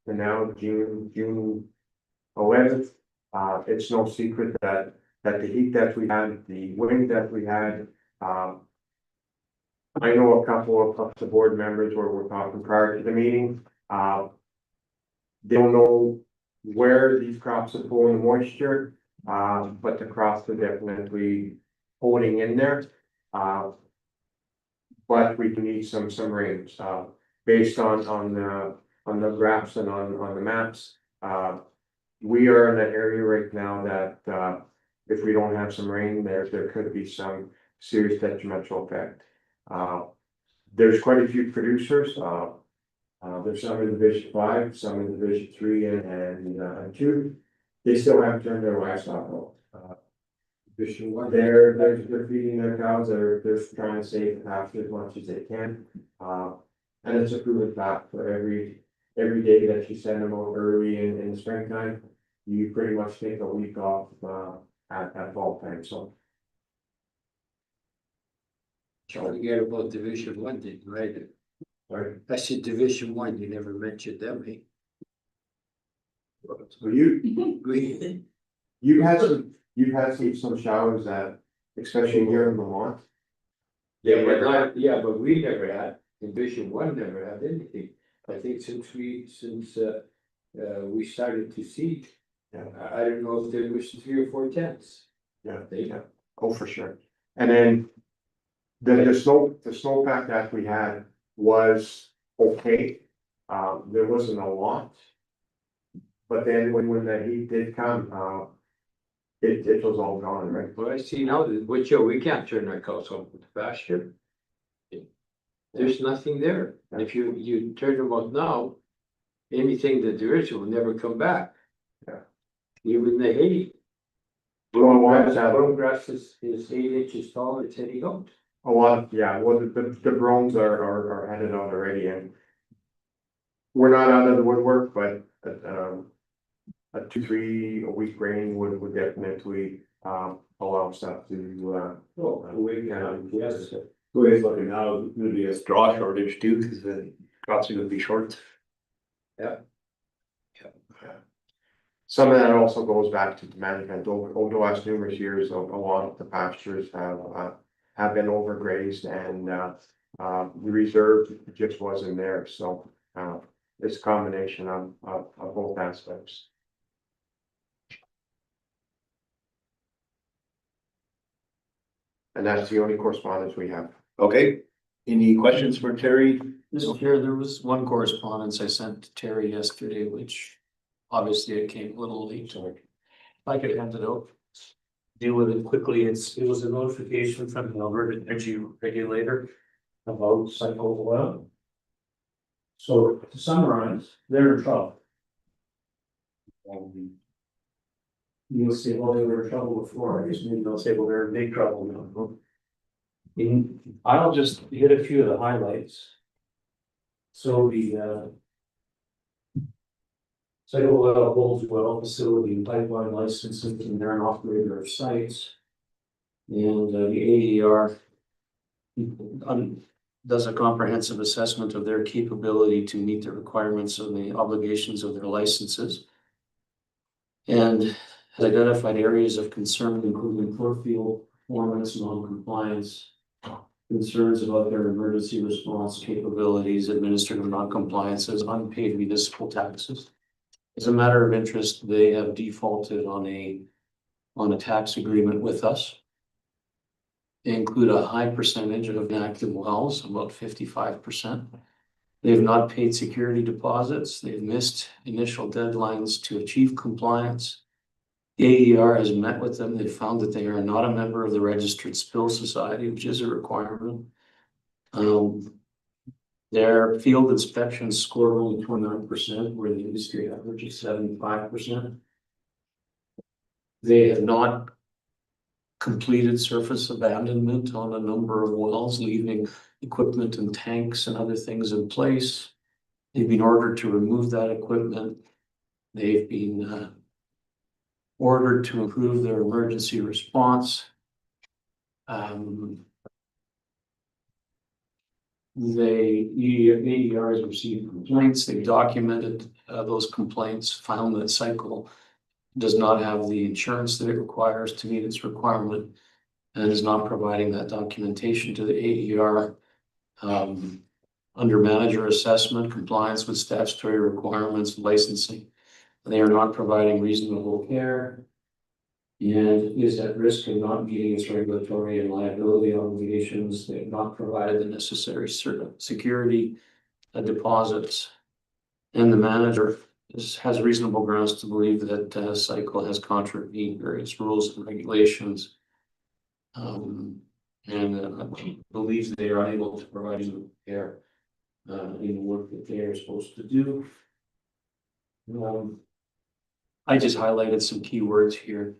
now June 11th, it's no secret that the heat that we had, the wind that we had, I know a couple of the board members where we're talking prior to the meeting, they don't know where these crops are pulling moisture, but the crops are definitely holding in there. But we need some rains, based on the graphs and on the maps. We are in an area right now that, if we don't have some rain there could be some serious detrimental effect. There's quite a few producers, there's some in Division 5, some in Division 3 and 2. They still haven't turned their livestock off. Division 1. They're feeding their cows, they're trying to save the pasture as much as they can. And it's a proven fact for every day that you send them out early in the springtime, you pretty much take a week off, at fall time, so. Don't forget about Division 1, didn't you, right? Sorry. I said Division 1, you never mentioned them, eh? So you've had some showers that, especially here in Vermont. But we never had, Division 1 never had anything. I think since we started to seed. Yeah. I don't know if there was 3 or 4 tenths. Yeah, oh, for sure. And then the snowpack that we had was okay. There wasn't a lot. But then when the heat did come, it was all gone, right? Well, I see now that, we can't turn our cows off with the pasture. There's nothing there. And if you turn them off now, anything that there is will never come back. Yeah. Even the hay. Grass is 8 inches tall, it's heading out. A lot, yeah, well, the drones are headed out already, and we're not out of the woodwork, but, a 2-3 a week rain would definitely, allow stuff to, Yes. The way it's looking now, it's gonna be a straw shortage too, cause the crops are gonna be short. Some of that also goes back to the management. Over the last numerous years, a lot of the pastures have been overgrazed, and the reserve just wasn't there, so it's a combination of both aspects. And that's the only correspondence we have. Okay, any questions for Terry? Mr. Chair, there was one correspondence I sent to Terry yesterday, which obviously it came a little late, so if I could hand it out. Deal with it quickly. It was a notification from the Alberta Energy Regulator about cycle oil. So to summarize, they're in trouble. You'll say, well, they were in trouble before. I guess maybe they'll say, well, they're in big trouble now. I'll just hit a few of the highlights. So the cycle oil holds well facility and pipeline licensing, and they're an operator of sites. And the AER does a comprehensive assessment of their capability to meet the requirements of the obligations of their licenses. And has identified areas of concern, including poor field performance, non-compliance, concerns about their emergency response capabilities, administrative non-compliances, unpaid municipal taxes. As a matter of interest, they have defaulted on a tax agreement with us. They include a high percentage of inactive wells, about 55%. They've not paid security deposits. They've missed initial deadlines to achieve compliance. The AER has met with them. They found that they are not a member of the Registered Spill Society, which is a requirement. Their field inspections score only 29%, where the industry average is 75%. They have not completed surface abandonment on a number of wells, leaving equipment and tanks and other things in place. They've been ordered to remove that equipment. They've been ordered to improve their emergency response. AER has received complaints. They documented those complaints, found that Cycle does not have the insurance that it requires to meet its requirement, and is not providing that documentation to the AER. Under manager assessment, compliance with statutory requirements, licensing. They are not providing reasonable care. And is at risk of not meeting its regulatory and liability obligations. They have not provided the necessary security deposits. And the manager has reasonable grounds to believe that Cycle has contravened various rules and regulations. And believes they are unable to provide reasonable care in the work that they are supposed to do. I just highlighted some keywords here.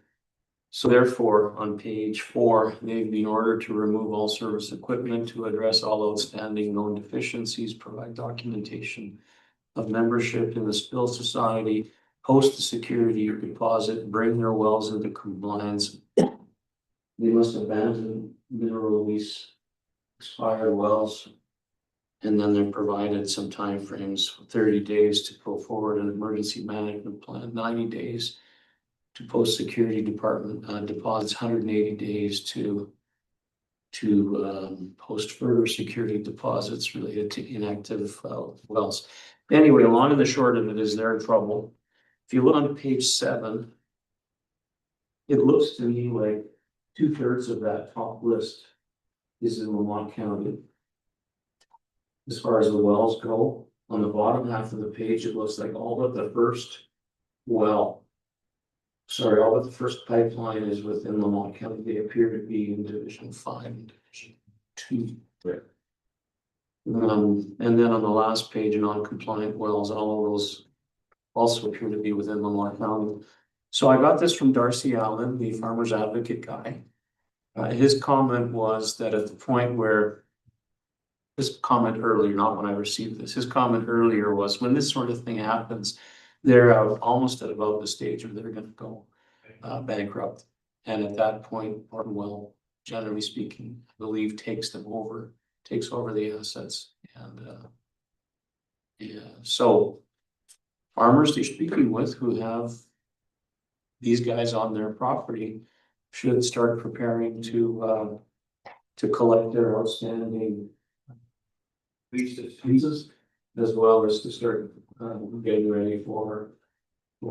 So therefore, on page 4, they've been ordered to remove all service equipment to address all outstanding known deficiencies, provide documentation of membership in the Spill Society, post the security deposit, bring their wells into compliance. They must abandon mineral lease expired wells. And then they're provided some timeframes, 30 days to pull forward an emergency management plan, 90 days to post security department deposits, 180 days to post further security deposits related to inactive wells. Anyway, long and the short of it is they're in trouble. If you look on page 7, it looks to me like 2/3 of that top list is in Lamont County. As far as the wells go, on the bottom half of the page, it looks like all but the first well. Sorry, all but the first pipeline is within Lamont County. They appear to be in Division 5 and Division 2. Right. And then on the last page, non-compliant wells, all of those also appear to be within Lamont County. So I got this from Darcy Allen, the farmer's advocate guy. His comment was that at the point where his comment earlier, not when I received this, his comment earlier was when this sort of thing happens, they're almost at about the stage where they're gonna go bankrupt. And at that point, Portwell, generally speaking, I believe takes over the assets and yeah, so farmers they're speaking with who have these guys on their property should start preparing to collect their outstanding leases, as well as to start getting ready for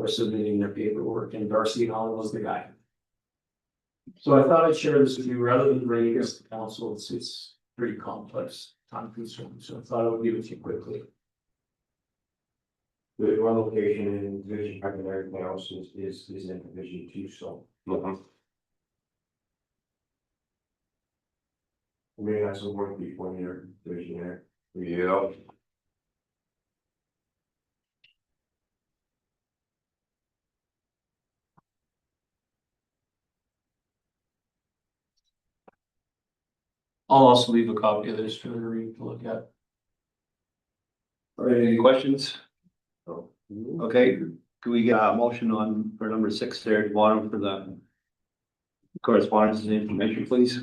submitting their paperwork, and Darcy Allen was the guy. So I thought I'd share this with you rather than bring it to the council. It's pretty complex, time consuming, so I thought I would give it to you quickly. The one location in Division 5 and everything else is in Division 2, so. Maybe that's some work before your division there. Yeah. I'll also leave a copy of this for everybody to look at. All right, any questions? Okay, can we get a motion on for number 6 there at the bottom for the correspondence and information, please?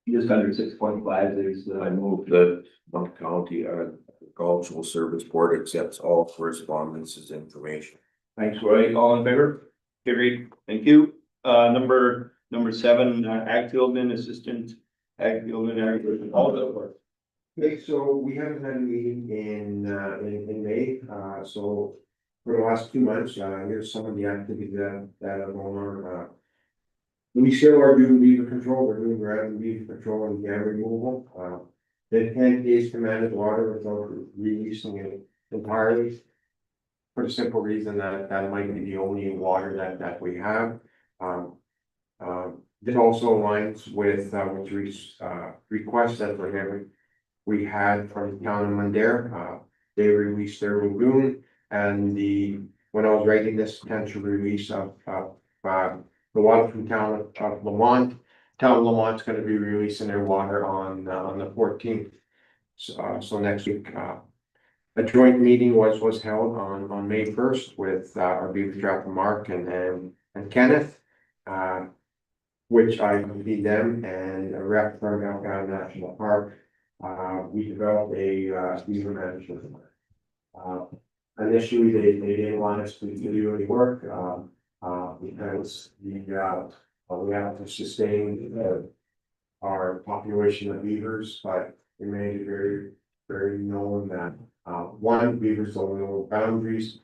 Just under 6.5, there's I move that Lamont County Agricultural Service Board accepts all correspondence as information. thanks, Roy. All in favor? Carried. Thank you. Number 7, ag fieldman assistant, ag fieldman agriculture, all that work. Okay, so we haven't had a meeting in May, so for the last 2 months, here's some of the activities that are going on. We still are doing beaver control, we're doing rapid beaver control and dam removal. The intent is to manage water without releasing it entirely. For the simple reason that might be the only water that we have. This also aligns with requests that we had from the town of Mandair. They released their lagoon and when I was writing this potential release of the water from town of Lamont. Town of Lamont's gonna be releasing their water on the 14th. So next week, a joint meeting was held on May 1st with our beaver trapper Mark and Kenneth. Which I convened them and a rep from Algonquin National Park. We developed a beaver management plan. Initially, they didn't want us to do any work, because we have to sustain our population of beavers, but we made it very, very known that, one, beavers don't know boundaries.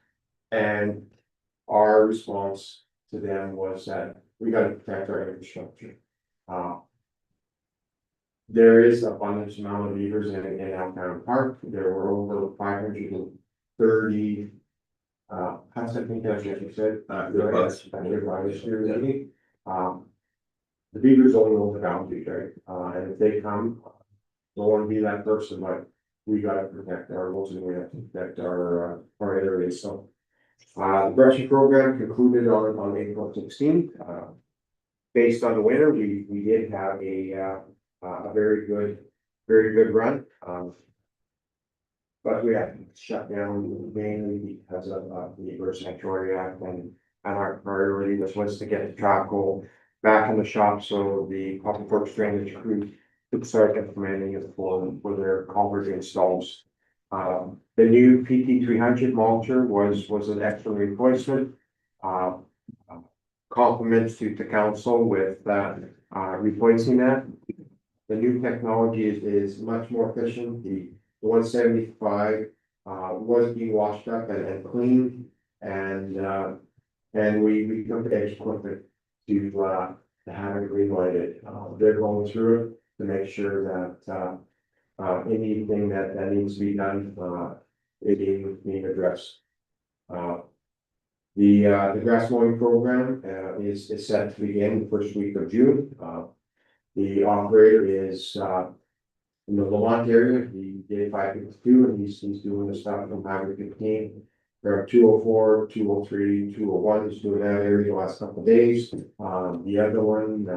And our response to them was that we gotta protect our infrastructure. Uh, There is abundance amount of beavers in Alpine Park. There were over 530. How's that think that's what you said? The beavers only know the boundaries, right? And if they come, don't wanna be that person, but we gotta protect our roads and we have to protect our areas, so. The brushing program concluded on April 16th. Based on the winter, we did have a very good run. But we had to shut down mainly because of the Bird Sanctuary Act and our priority was to get the charcoal back in the shop, so the public works drainage crew could start implementing it for their culvert installs. The new PT 300 mulcher was an excellent replacement. Compliments to council with replacing that. The new technology is much more efficient. The 175 was being washed up and cleaned, and we took the edge equipment to have it relighted. They're going through it to make sure that anything that needs to be done is being addressed. The grass mowing program is set to begin the first week of June. The operator is in the Lamont area. He did 552 and he's doing the stuff from 515. There are 204, 203, 201. He's doing that area the last couple of days. The other one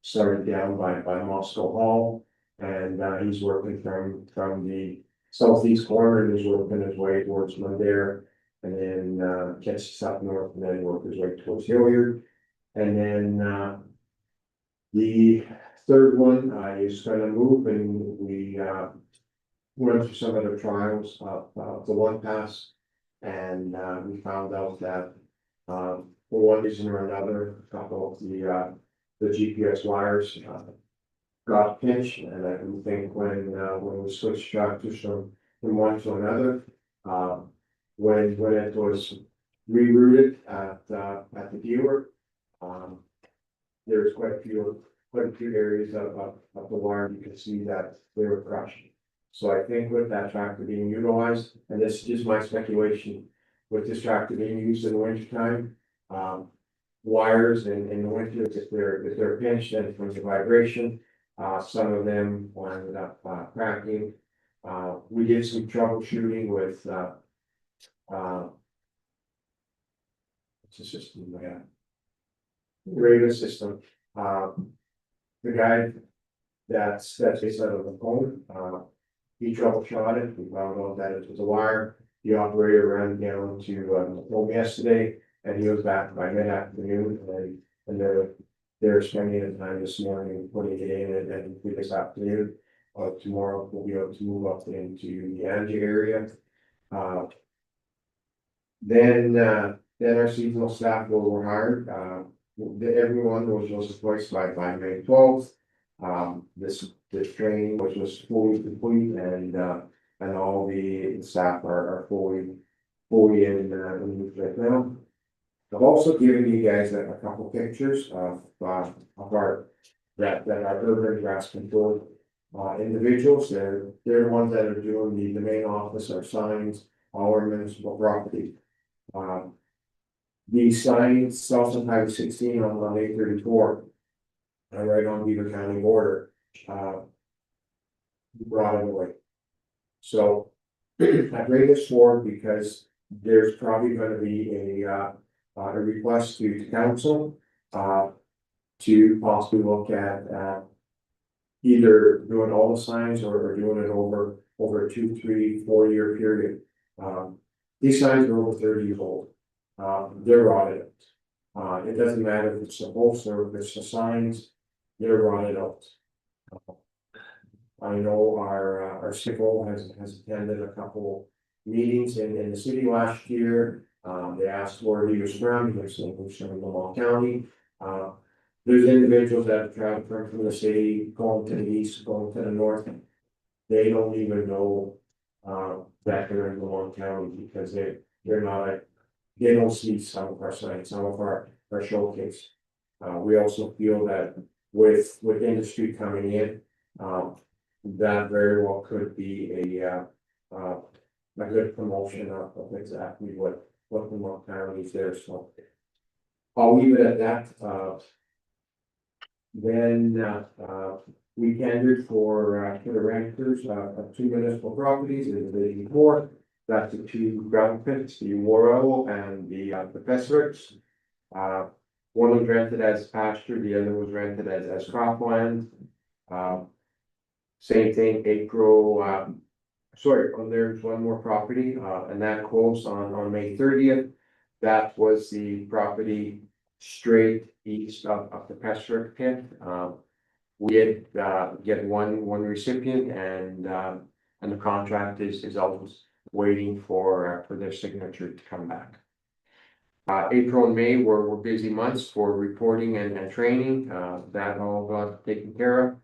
started down by Moscow Hall, and he's working from the southeast corner and he's working his way towards Mundare, and then gets us up north and then work his way towards Hilliard. And then the third one is gonna move, and we went through some of the trials of the one pass. And we found out that for one reason or another, a couple of the GPS wires got pinched, and I think when we switched tractors from one to another, when it was rerouted at the dealer, there's quite a few areas of the wire you can see that they were crushed. So I think with that tractor being utilized, and this is just my speculation, with this tractor being used in the winter time, wires in the winter, if they're pinched and from the vibration, some of them ended up cracking. We did some troubleshooting with what's the system we got? Radio system. The guy that's based out of the phone, he troubleshot it. We found out that it was a wire. The operator ran down to home yesterday, and he was back by mid-afternoon, and they're spending the time this morning putting it in, and this afternoon. Tomorrow we'll be able to move up into the Angie area. Then our seasonal staff were hired. Everyone was replaced by May 12th. This training was fully complete, and all the staff are fully in right now. I've also given you guys a couple pictures of our urban grass control individuals. They're the ones that are doing the main office, our signs, all our municipal property. The signs, South Highway 16 on 834, right on Beaver County border, brought it away. So I bring this forward because there's probably going to be a request to council to possibly look at either doing all the signs or doing it over a 2, 3, 4 year period. These signs are over 30 years old. They're rotted out. It doesn't matter if it's the posts or if it's the signs, they're rotted out. I know our civil has attended a couple meetings in the city last year. They asked where he was from. He was from Lamont County. there's individuals that have traveled from the city, going to the east, going to the north. They don't even know, that they're in Lamont County because they're not, they don't see some of our sites, some of our showcase. We also feel that with industry coming in, that very well could be a good promotion of exactly what Lamont County is there, so. I'll leave it at that, then, we tendered for the renters, of 2 municipal properties in the Division 4. That's the 2 ground pits, the Warrow and the Pessricks. One was rented as pasture, the other was rented as cropland. Same thing, April, there's one more property, and that closed on May 30th. That was the property straight east of the Pessrick pit. We had, get one recipient and the contract is always waiting for their signature to come back. April and May were busy months for reporting and training, that all got taken care of.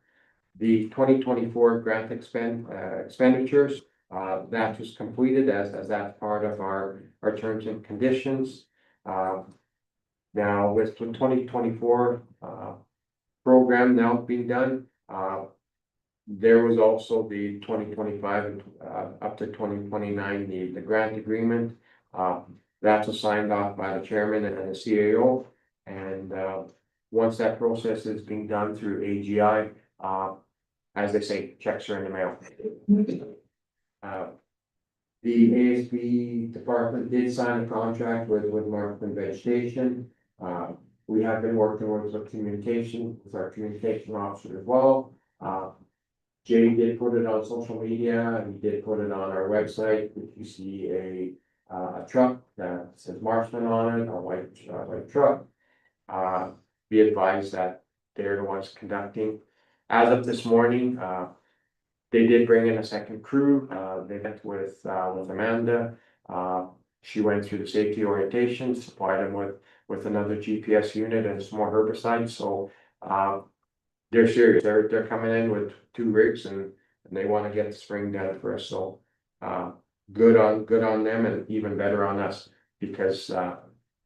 The 2024 grant expenditures, that was completed as that part of our terms and conditions. Now with the 2024, program now being done, there was also the 2025 up to 2029, the grant agreement. That was signed off by the chairman and the CAO. And once that process is being done through AGI, as they say, checks are in the mail. The ASB department did sign a contract with Markman Vegetation. We have been working with our communication officer as well. Jay did put it on social media and he did put it on our website. If you see a truck that says Marksman on it, a white truck, be advised that they're the ones conducting. As of this morning, they did bring in a second crew. They met with Amanda. She went through the safety orientation, supplied them with another GPS unit and some more herbicides. So they're serious. They're coming in with 2 rigs and they want to get the spring done for us. So good on them and even better on us because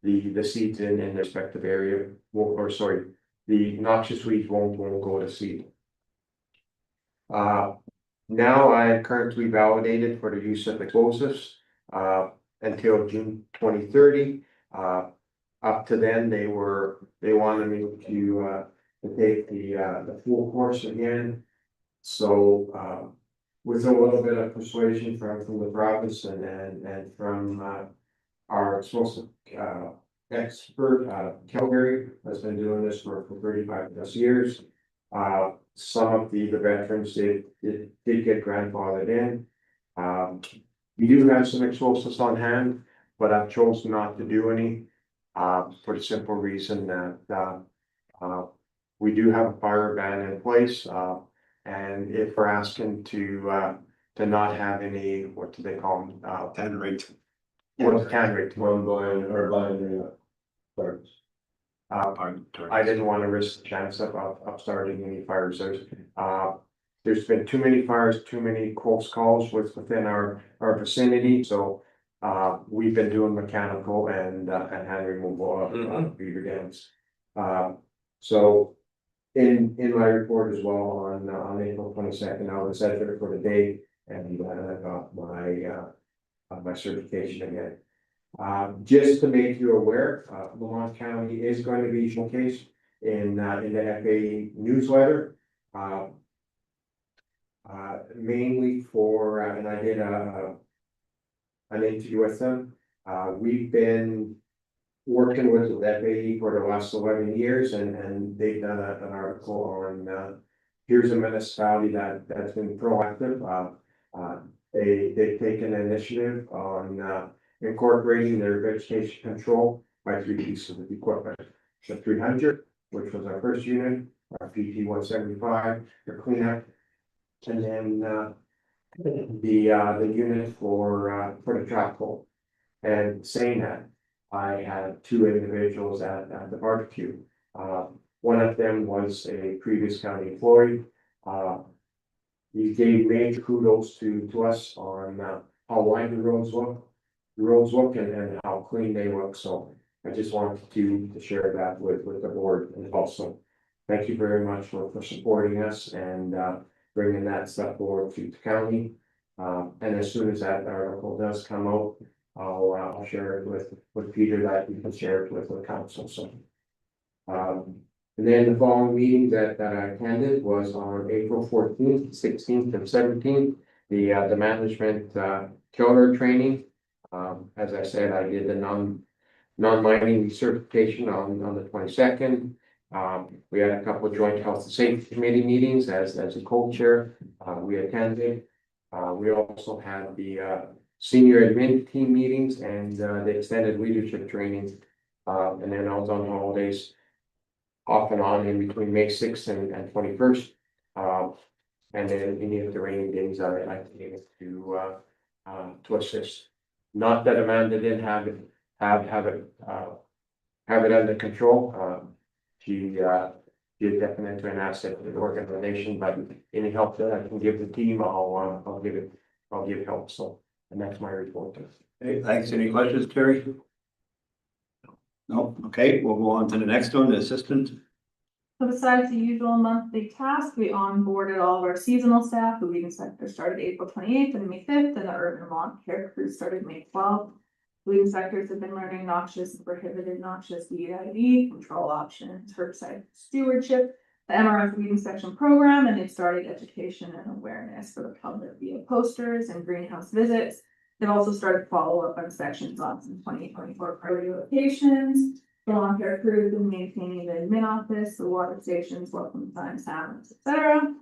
the seeds in the respective area the noxious weeds won't go to seed. Now I am currently validated for the use of explosives until June 2030. Up to then, they wanted me to take the full course again. So with a little bit of persuasion from the province and from our explosive expert, Calgary, has been doing this for 35+ years. Some of the veterans did get grandfathered in. We do have some explosives on hand, but I've chosen not to do any for the simple reason that we do have a fire ban in place. And if we're asking to not have any, what do they call them? Tan rate. What's can rate? Fires. I didn't want to risk the chance of starting any fires. There's been too many fires, too many close calls within our vicinity, so we've been doing mechanical and hand removal of beaver dams. So in my report as well on April 22nd, I was at there for the day and I got my certification again. Just to make you aware, Lamont County is going to be showcased in the FAA newsletter. Mainly for, and I did an interview with them. We've been working with the FAA for the last 11 years and they've done an article on, here's a municipality that's been proactive. They've taken an initiative on incorporating their vegetation control by 3 pieces of equipment. The 300, which was our first unit, our PT 175, the cleanup, and then the unit for the trap hole. And saying that, I had 2 individuals at the barbecue. One of of them was a previous county employee. He gave major kudos to us on, how wide the roads look and how clean they look, so I just wanted to share that with the board and also. Thank you very much for supporting us and, bringing that stuff forward to the county. And as soon as that article does come out, I'll share it with Peter, that you can share it with the council, so. And then the following meeting that I attended was on April 14th, 16th, and 17th, the management, killer training. As I said, I did the non-mining certification on the 22nd. We had a couple of joint health and safety committee meetings as a co-chair, we attended. We also had the senior admin team meetings and the extended leadership training. And then I was on holidays off and on in between May 6th and 21st. And then any of the rainy days I was able to assist. Not that Amanda didn't have it under control. She is definitely an asset to the organization, but any help that I can give the team, I'll give help, so, and that's my report. Hey, thanks. Any questions, Terry? No, okay, we'll go on to the next one, the assistant. So besides the usual monthly tasks, we onboarded all of our seasonal staff. The weed inspector started April 28th and May 5th, and the urban Vermont care crew started May 12th. Weed inspectors have been learning noxious and prohibited noxious weed ID, control options, herbicide stewardship, the MRF weed inspection program, and they've started education and awareness for the public via posters and greenhouse visits. They've also started follow-up inspections on some 2024 priority locations. The lawn care crew has been maintaining the admin office, the water stations, welcome signs, sounds, etc.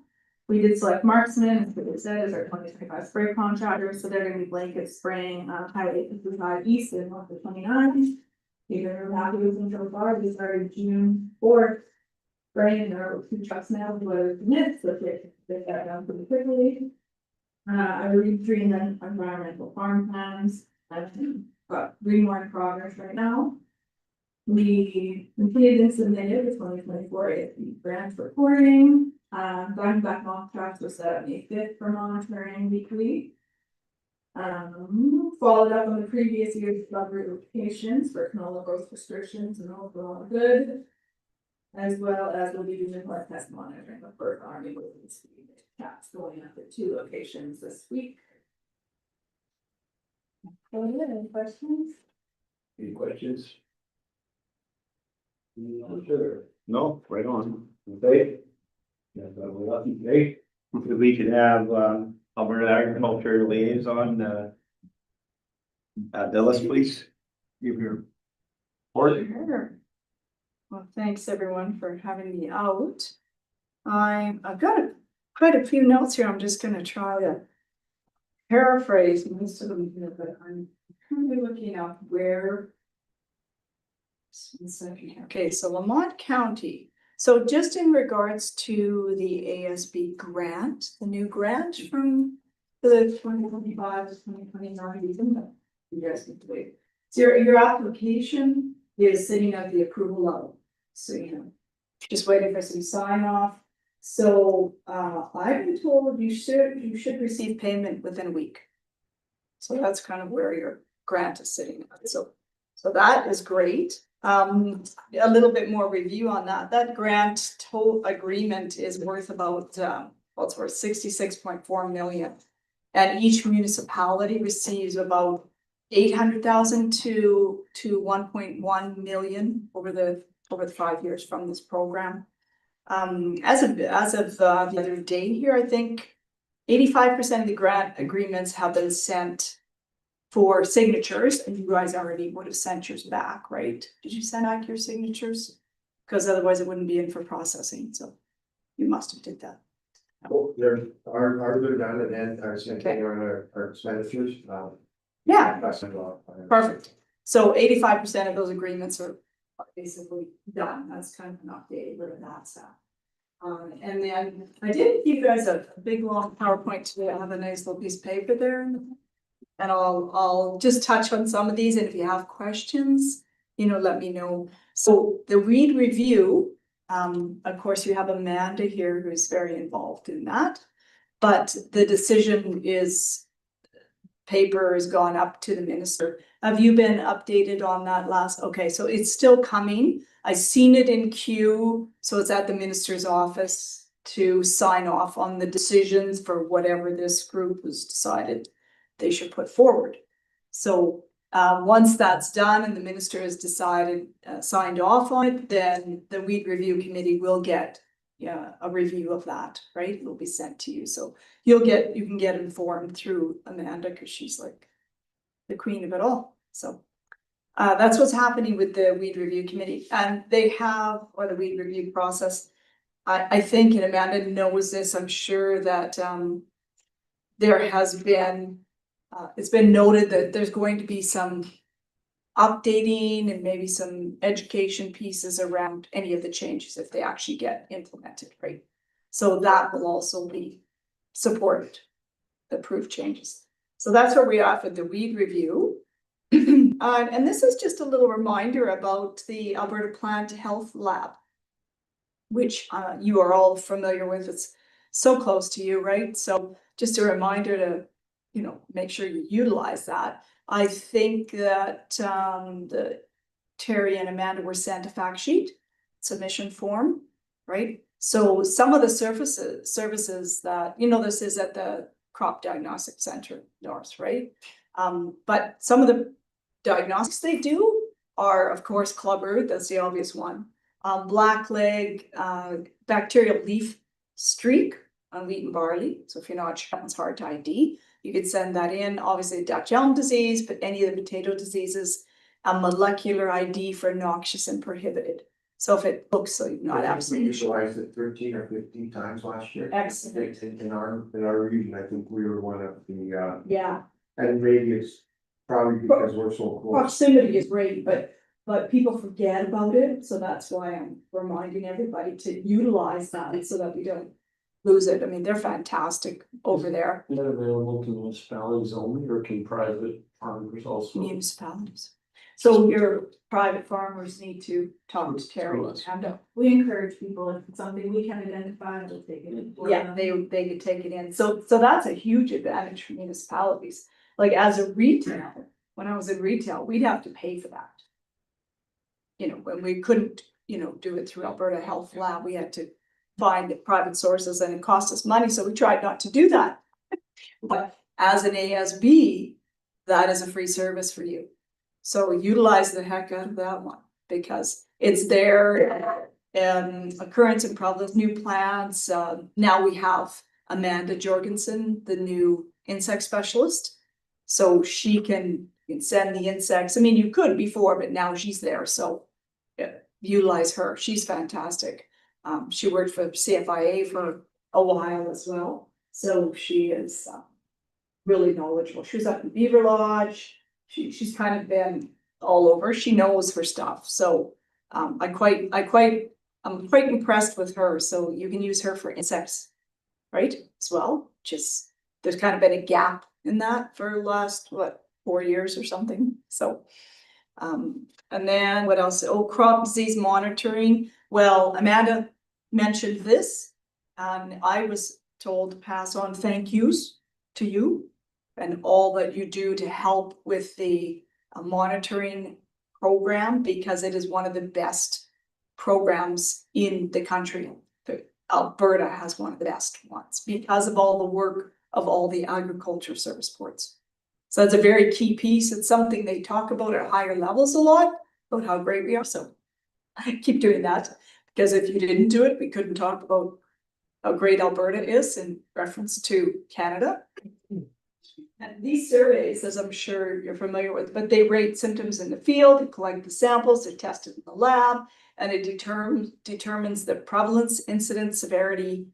We did select Marksman, as Peter said, as our 2025 spray contractor, so they're gonna be blanket spraying Highway 55 East and north of 29. We're happy with them so far. We started June 4th. Spraying our 2 trucks now, the weather permits, so they got done pretty quickly. I read 3 environmental farm plans. Got 3 more in progress right now. We completed and submitted the 2024 AFB grant reporting. Back mock tracks was set up May 5th for monitoring weekly. Followed up on the previous year's discovery locations for canola growth restrictions and overall good. As well as we'll be doing blood test monitoring of bird army with cats going up at 2 locations this week. Any questions? Any questions? Sure. No, right on. Okay. Yeah, so we're lucky today. If we could have Alberta Agriculture Liaison Dillis, please. Give your report. Sure. Well, thanks everyone for having me out. I've got quite a few notes here. I'm just gonna try to paraphrase most of them here, but I'm currently looking up where. Just 1 second here. Okay, so Lamont County. So just in regards to the ASB grant, the new grant from the 2025 to 2029, you guys can wait. So your application is sitting at the approval level. So, you know, just waiting for some sign off. So, I've been told you should receive payment within a week. So that's kind of where your grant is sitting at. So that is great. A little bit more review on that. That grant total agreement is worth about, it's worth 66.4 million. And each municipality receives about 800,000 to 1.1 million over the 5 years from this program. As of the other day here, I think 85% of the grant agreements have been sent for signatures, and you guys already would have sent yours back, right? Did you send back your signatures? Because otherwise it wouldn't be in for processing, so you must have did that. Well, there are good done and then our same on our expenditures. Yeah, That's a lot. perfect. So 85% of those agreements are basically done. That's kind of an update with that stuff. And then I did give you guys a big long PowerPoint today. I have a nice little piece of paper there. And I'll just touch on some of these, and if you have questions, you know, let me know. So the weed review Of course, you have Amanda here who's very involved in that. But the decision is, paper has gone up to the minister. Have you been updated on that last? Okay, so it's still coming. I seen it in queue, so it's at the minister's office to sign off on the decisions for whatever this group has decided they should put forward. So once that's done and the minister has decided, signed off on it, then the weed review committee will get a review of that, right? It'll be sent to you. So you can get informed through Amanda, because she's like the queen of it all. So that's what's happening with the weed review committee, and they have, or the weed review process. I think, and Amanda knows this, I'm sure that there has been, it's been noted that there's going to be some updating and maybe some education pieces around any of the changes if they actually get implemented, right? So that will also be supported, the proof changes. So that's where we are for the weed review. And this is just a little reminder about the Alberta Plant Health Lab, which you are all familiar with. It's so close to you, right? So just a reminder to, make sure you utilize that. I think that the Terry and Amanda were sent a fact sheet, submission form, right? So some of the services that, this is at the Crop Diagnostic Center North, right? But some of the diagnostics they do are, of course, clubber, that's the obvious one. Blackleg, bacterial leaf streak on wheat and barley. So if you're not sure, it's hard to ID. You could send that in, obviously Dutch elm disease, but any of the potato diseases, a molecular ID for noxious and prohibited. So if it looks like not We absolutely sure. utilized it 13 or 15 times last year. Excellent. In our region, I think we were one of the, Yeah, and radius, probably because we're so close. proximity is great, but people forget about it. So that's why I'm reminding everybody to utilize that so that we don't lose it. I mean, they're fantastic over there. Is that available to municipalities only, or can private farmers also? Municipalities. So your private farmers need to talk to Terry and We encourage people, if it's something we can identify, we'll take it in. for yeah, them. they could take it in. So that's a huge advantage for municipalities. Like as a retail, when I was in retail, we'd have to pay for that. When we couldn't, do it through Alberta Health Lab, we had to find private sources and it cost us money. So we tried not to do that. But as an ASB, that is a free service for you. So utilize the heck out of that one because it's there. Occurrence and prevalence, new plants. Now we have Amanda Jorgensen, the new insect specialist. So she can send the insects. I mean, you could before, but now she's there. So utilize her. She's fantastic. She worked for CFIA for a while as well. So she is really knowledgeable. She was up in Beaver Lodge. She's kind of been all over. She knows her stuff. So I'm quite impressed with her. So you can use her for insects, right? As well. Just there's kind of been a gap in that for the last 4 years or something. So and then what else? Oh, crop disease monitoring. Well, Amanda mentioned this, and I was told to pass on thank yous to you and all that you do to help with the monitoring program, because it is one of the best programs in the country. Alberta has one of the best ones because of all the work of all the agriculture service boards. So that's a very key piece. It's something they talk about at higher levels a lot, about how great we are. So I keep doing that, because if you didn't do it, we couldn't talk about how great Alberta is in reference to Canada. And these surveys, as I'm sure you're familiar with, but they rate symptoms in the field, they collect the samples, they're tested in the lab, and it determines the prevalence, incidence, severity,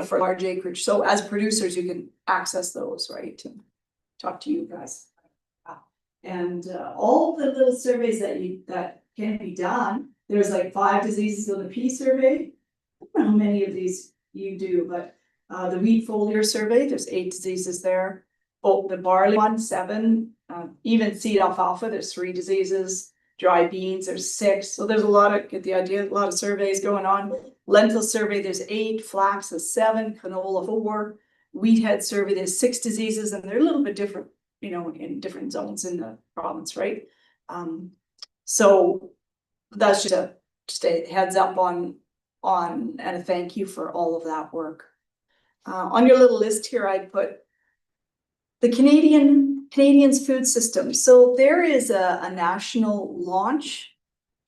for large acreage. So as producers, you can access those, right? And talk to you guys. And all the little surveys that can be done, there's like 5 diseases on the pea survey. I don't know how many of these you do, but the wheat foliar survey, there's 8 diseases there. Oh, the barley one, 7, even seed alfalfa, there's 3 diseases. Dry beans, there's 6, so there's a lot of, get the idea, a lot of surveys going on. Lentil survey, there's 8, flax is 7, canola 4, wheat head survey, there's 6 diseases, and they're a little bit different, you know, in different zones in the province, right? So that's just a heads up on, and a thank you for all of that work. On your little list here, I put the Canadians food system. So there is a national launch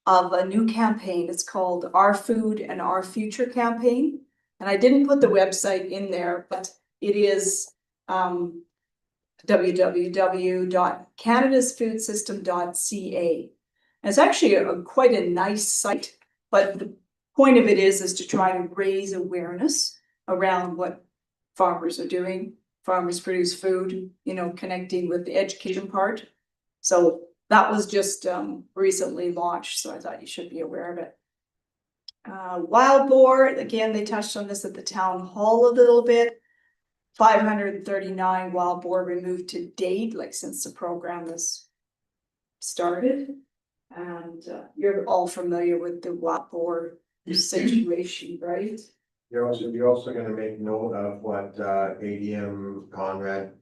of a new campaign. It's called Our Food and Our Future campaign. And I didn't put the website in there, but it is www.canadasfoodsystem.ca. And it's actually quite a nice site, but the point of it is to try and raise awareness around what farmers are doing. Farmers produce food, you know, connecting with the education part. So that was just recently launched, so I thought you should be aware of it. Wild boar, again, they touched on this at the town hall a little bit. 539 wild boar removed to date, like since the program was started. And you're all familiar with the wild boar situation, right? You're also gonna make note of what ADM Conrad.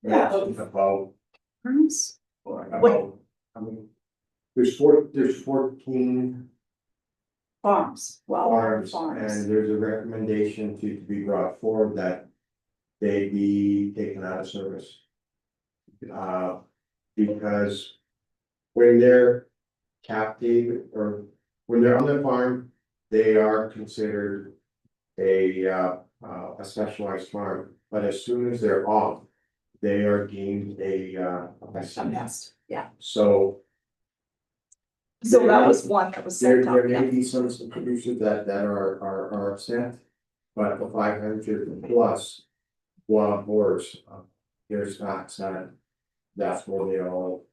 Yeah. mentioned about, Farms? about, I mean. There's 14 Farms, wild boar farms, and there's a recommendation to be brought forward that they be taken out of service. Because when they're captive or when they're on the farm, they are considered a specialized farm, but as soon as they're off, they are deemed a A nest, yeah. So So that was one that was there, sent out, there yeah. may be some producers that are upset, but the 500 plus wild boars, there's not, that's where they all,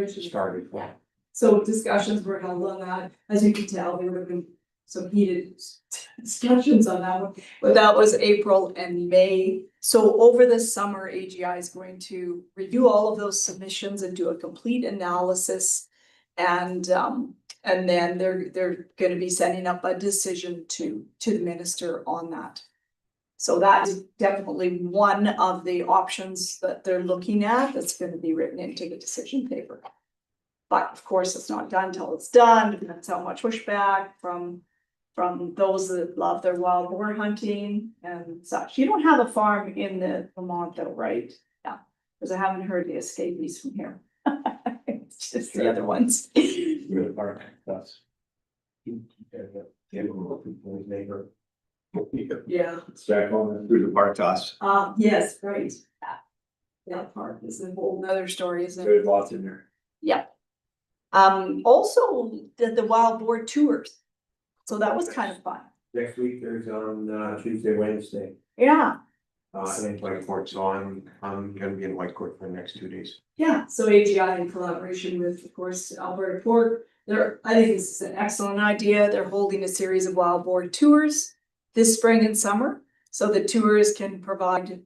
started from. So discussions were held on that, as you can tell, there would have been some heated discussions on that one. But that was April and May. So over the summer, AGI is going to review all of those submissions and do a complete analysis. And then they're gonna be sending up a decision to the minister on that. So that is definitely one of the options that they're looking at that's gonna be written into the decision paper. But of course, it's not done till it's done, depends how much pushback from those that love their wild boar hunting and such. You don't have a farm in the Vermont though, right? Yeah, because I haven't heard the escapees from here. It's just the other ones. Yeah, It's back on through the park toss. yes, right. That part is a whole nother story, isn't it? There's lots in there. Yeah. Also the wild boar tours. So that was kind of fun. Next week, there's on Tuesday, Wednesday, Yeah, in Whitecourt, so I'm gonna be in Whitecourt for the next 2 days. yeah. So AGI in collaboration with, of course, Alberta Pork. I think this is an excellent idea. They're holding a series of wild boar tours this spring and summer. So the tours can provide an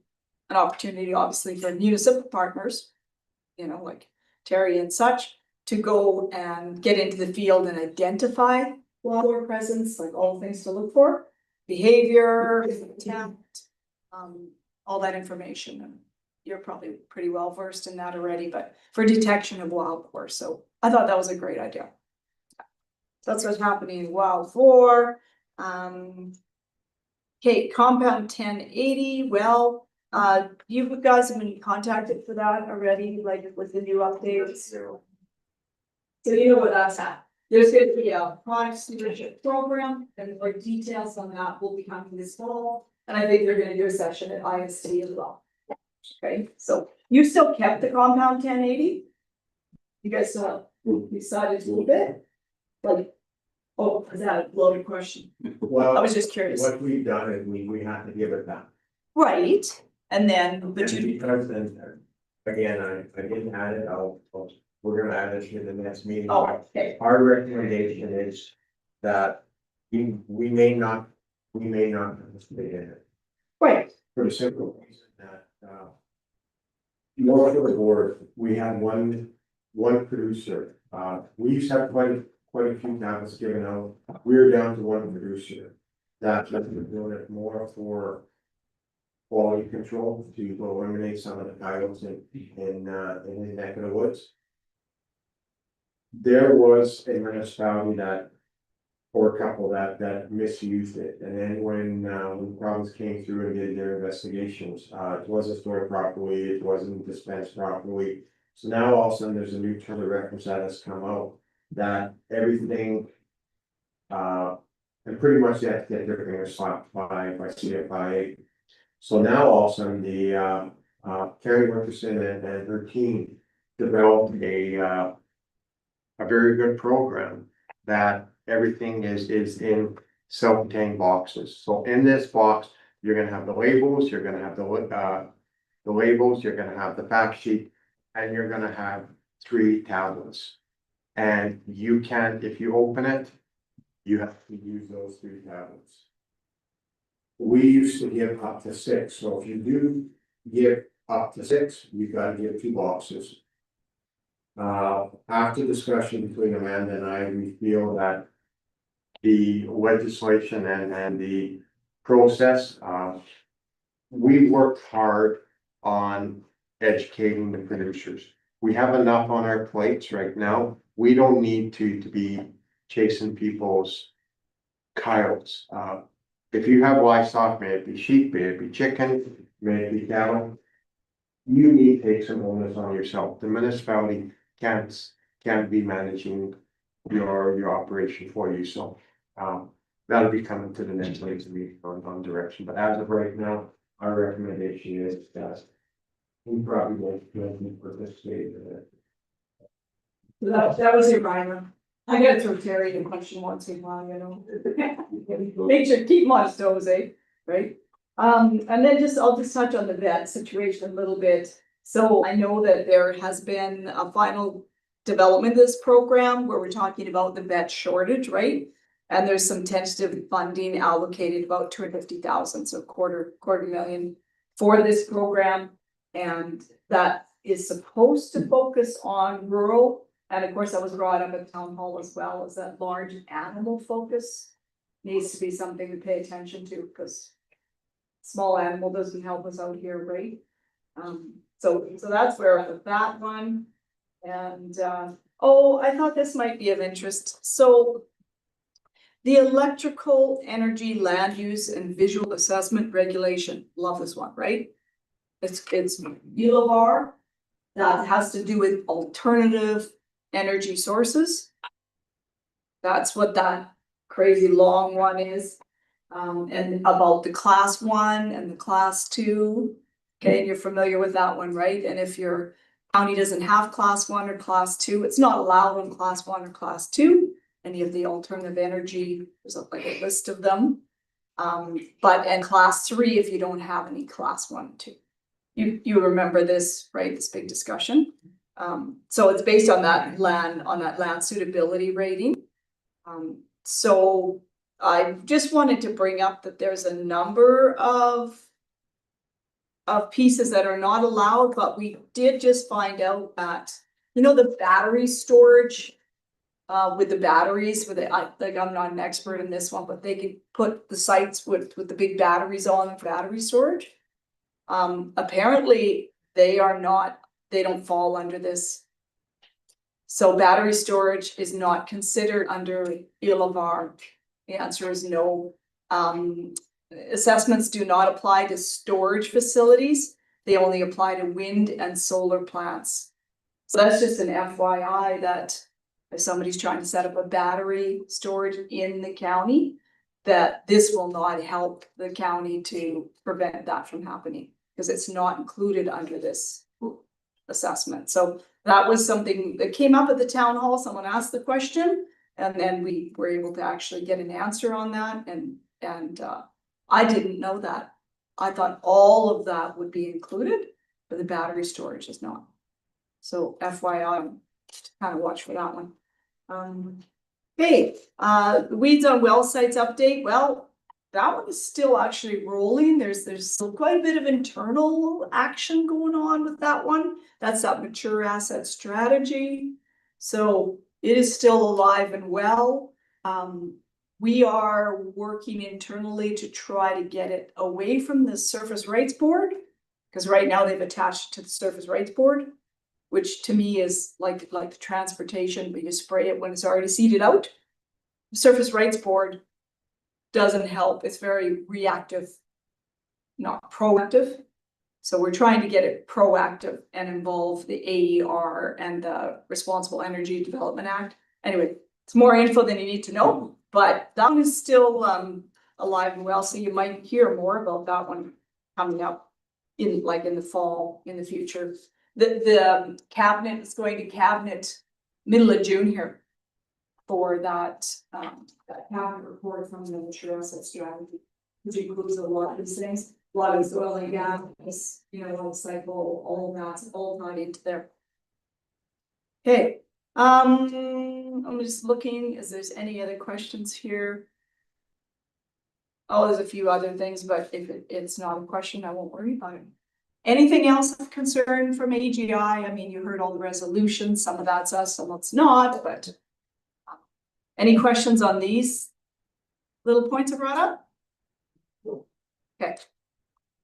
opportunity, obviously, for municipal partners, you know, like Terry and such, to go and get into the field and identify wild boar presence, like all things to look for, behavior, intent, all that information. And you're probably pretty well versed in that already, but for detection of wild boar. So I thought that was a great idea. That's what's happening in wild boar. Okay, compound 1080, well, you guys have been contacted for that already, like with the new updates. So you know what that's at. There's going to be a product stewardship program, and more details on that will be coming this fall. And I think they're going to do a session at IST as well. Okay, so you still kept the compound 1080? You guys decided to keep it? Like, oh, is that a loaded question? Well, I was just curious. what we've done is we have to give it back. Right, and then, but you, Because then, again, I didn't add it, we're gonna add it in the next meeting. oh, okay, Our recommendation is that we may not participate in it, right, for the simple reason that, more for the board, we had one one producer. We used to have quite a few tablets given out. We're down to one producer. That's been doing it more for quality control to eliminate some of the coyotes in the neck of the woods. There was a municipality that, or a couple that misused it, and then when the problems came through and did their investigations, it wasn't stored properly, it wasn't dispensed properly. So now all of a sudden, there's a new term of reference that has come out, that everything. And pretty much they have to get everything slapped by CFIA. So now all of a sudden, the Carrie Wilkerson and her team developed a very good program that everything is in self-contained boxes. So in this box, you're gonna have the labels, you're gonna have the labels, you're gonna have the fact sheet, and you're gonna have 3 tablets. And you can, if you open it, you have to use those 3 tablets. We used to give up to 6, so if you do give up to 6, you've got to give 2 boxes. After discussion between Amanda and I, we feel that the legislation and the process, we worked hard on educating the producers. We have enough on our plates right now. We don't need to be chasing people's coyotes. If you have livestock, may it be sheep, may it be chicken, may it be cattle, you need to take some onus on yourself. The municipality can't be managing your operation for you, so that'll be coming to the next meeting on direction, but as of right now, our recommendation is that we probably won't participate in it. That was your primer. I gotta throw Terry a question once in a while, you know. Make sure, keep him on his toes, right? And then I'll just touch on the vet situation a little bit. So I know that there has been a final development of this program where we're talking about the vet shortage, right? And there's some tentative funding allocated, about 250,000, so quarter million for this program. And that is supposed to focus on rural. And of course, that was brought up at town hall as well, is that large animal focus needs to be something to pay attention to, because small animal doesn't help us out here, right? So that's where I'm with that one. And I thought this might be of interest. So the electrical energy land use and visual assessment regulation, love this one, right? It's ULR that has to do with alternative energy sources. That's what that crazy long one is. And about the class 1 and the class 2. Okay, you're familiar with that one, right? And if your county doesn't have class 1 or class 2, it's not allowed in class 1 or class 2. Any of the alternative energy, there's like a list of them. But in class 3, if you don't have any class 1 and 2. You remember this, right? This big discussion. So it's based on that land suitability rating. So I just wanted to bring up that there's a number of pieces that are not allowed, but we did just find out that, you know, the battery storage with the batteries, I'm not an expert in this one, but they could put the sites with the big batteries on for battery storage. Apparently they don't fall under this. So battery storage is not considered under ILAVAR. The answer is no. Assessments do not apply to storage facilities. They only apply to wind and solar plants. So that's just an FYI that if somebody's trying to set up a battery storage in the county, that this will not help the county to prevent that from happening, because it's not included under this assessment. So that was something that came up at the town hall. Someone asked the question, and then we were able to actually get an answer on that. And I didn't know that. I thought all of that would be included, but the battery storage is not. So FYI, kind of watch for that one. Okay, weeds on well sites update. Well, that one is still actually rolling. There's still quite a bit of internal action going on with that one. That's that mature asset strategy. So it is still alive and well. We are working internally to try to get it away from the Surface Rights Board. Because right now they've attached to the Surface Rights Board, which to me is like the transportation, but you spray it when it's already seeded out. The Surface Rights Board doesn't help. It's very reactive, not proactive. So we're trying to get it proactive and involve the AER and the Responsible Energy Development Act. Anyway, it's more info than you need to know, but that one is still alive and well. So you might hear more about that one coming up in the fall, in the future. The cabinet is going to cabinet middle of June here for that cabinet report from the mature asset strategy, which includes a lot of these things, a lot of this oil and gas, life cycle, all that's all tied into there. Okay, I'm just looking, is there's any other questions here? Oh, there's a few other things, but if it's not a question, I won't worry about it. Anything else of concern from AGI? I mean, you heard all the resolutions, some of that's us, some of it's not, but any questions on these little points I brought up? Okay.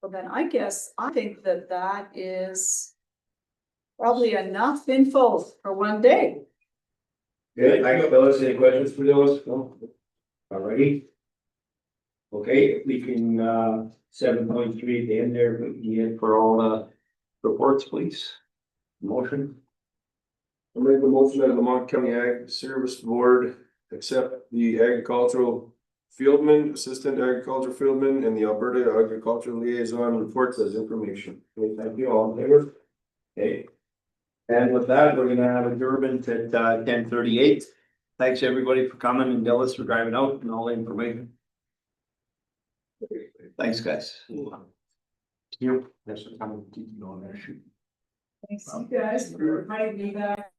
Well, then I think that is probably enough info for one day. Good, thanks, fellas. Any questions for those? No? Alrighty. Okay, we can, 7.3 at the end there, we can get for all the reports, please. Motion. I make a motion that Lamont County Ag Service Board accept the agricultural fieldman, assistant agricultural fieldman, and the Alberta Agricultural Liaison reports as information. Okay, thank you, all in favor? Okay. And with that, we're gonna have adjournment at 10:38. Thanks, everybody, for coming, and Dallas for driving out and all the information. Thanks, guys. You. There's some, keep going there, shoot. Thanks, you guys, for inviting me back.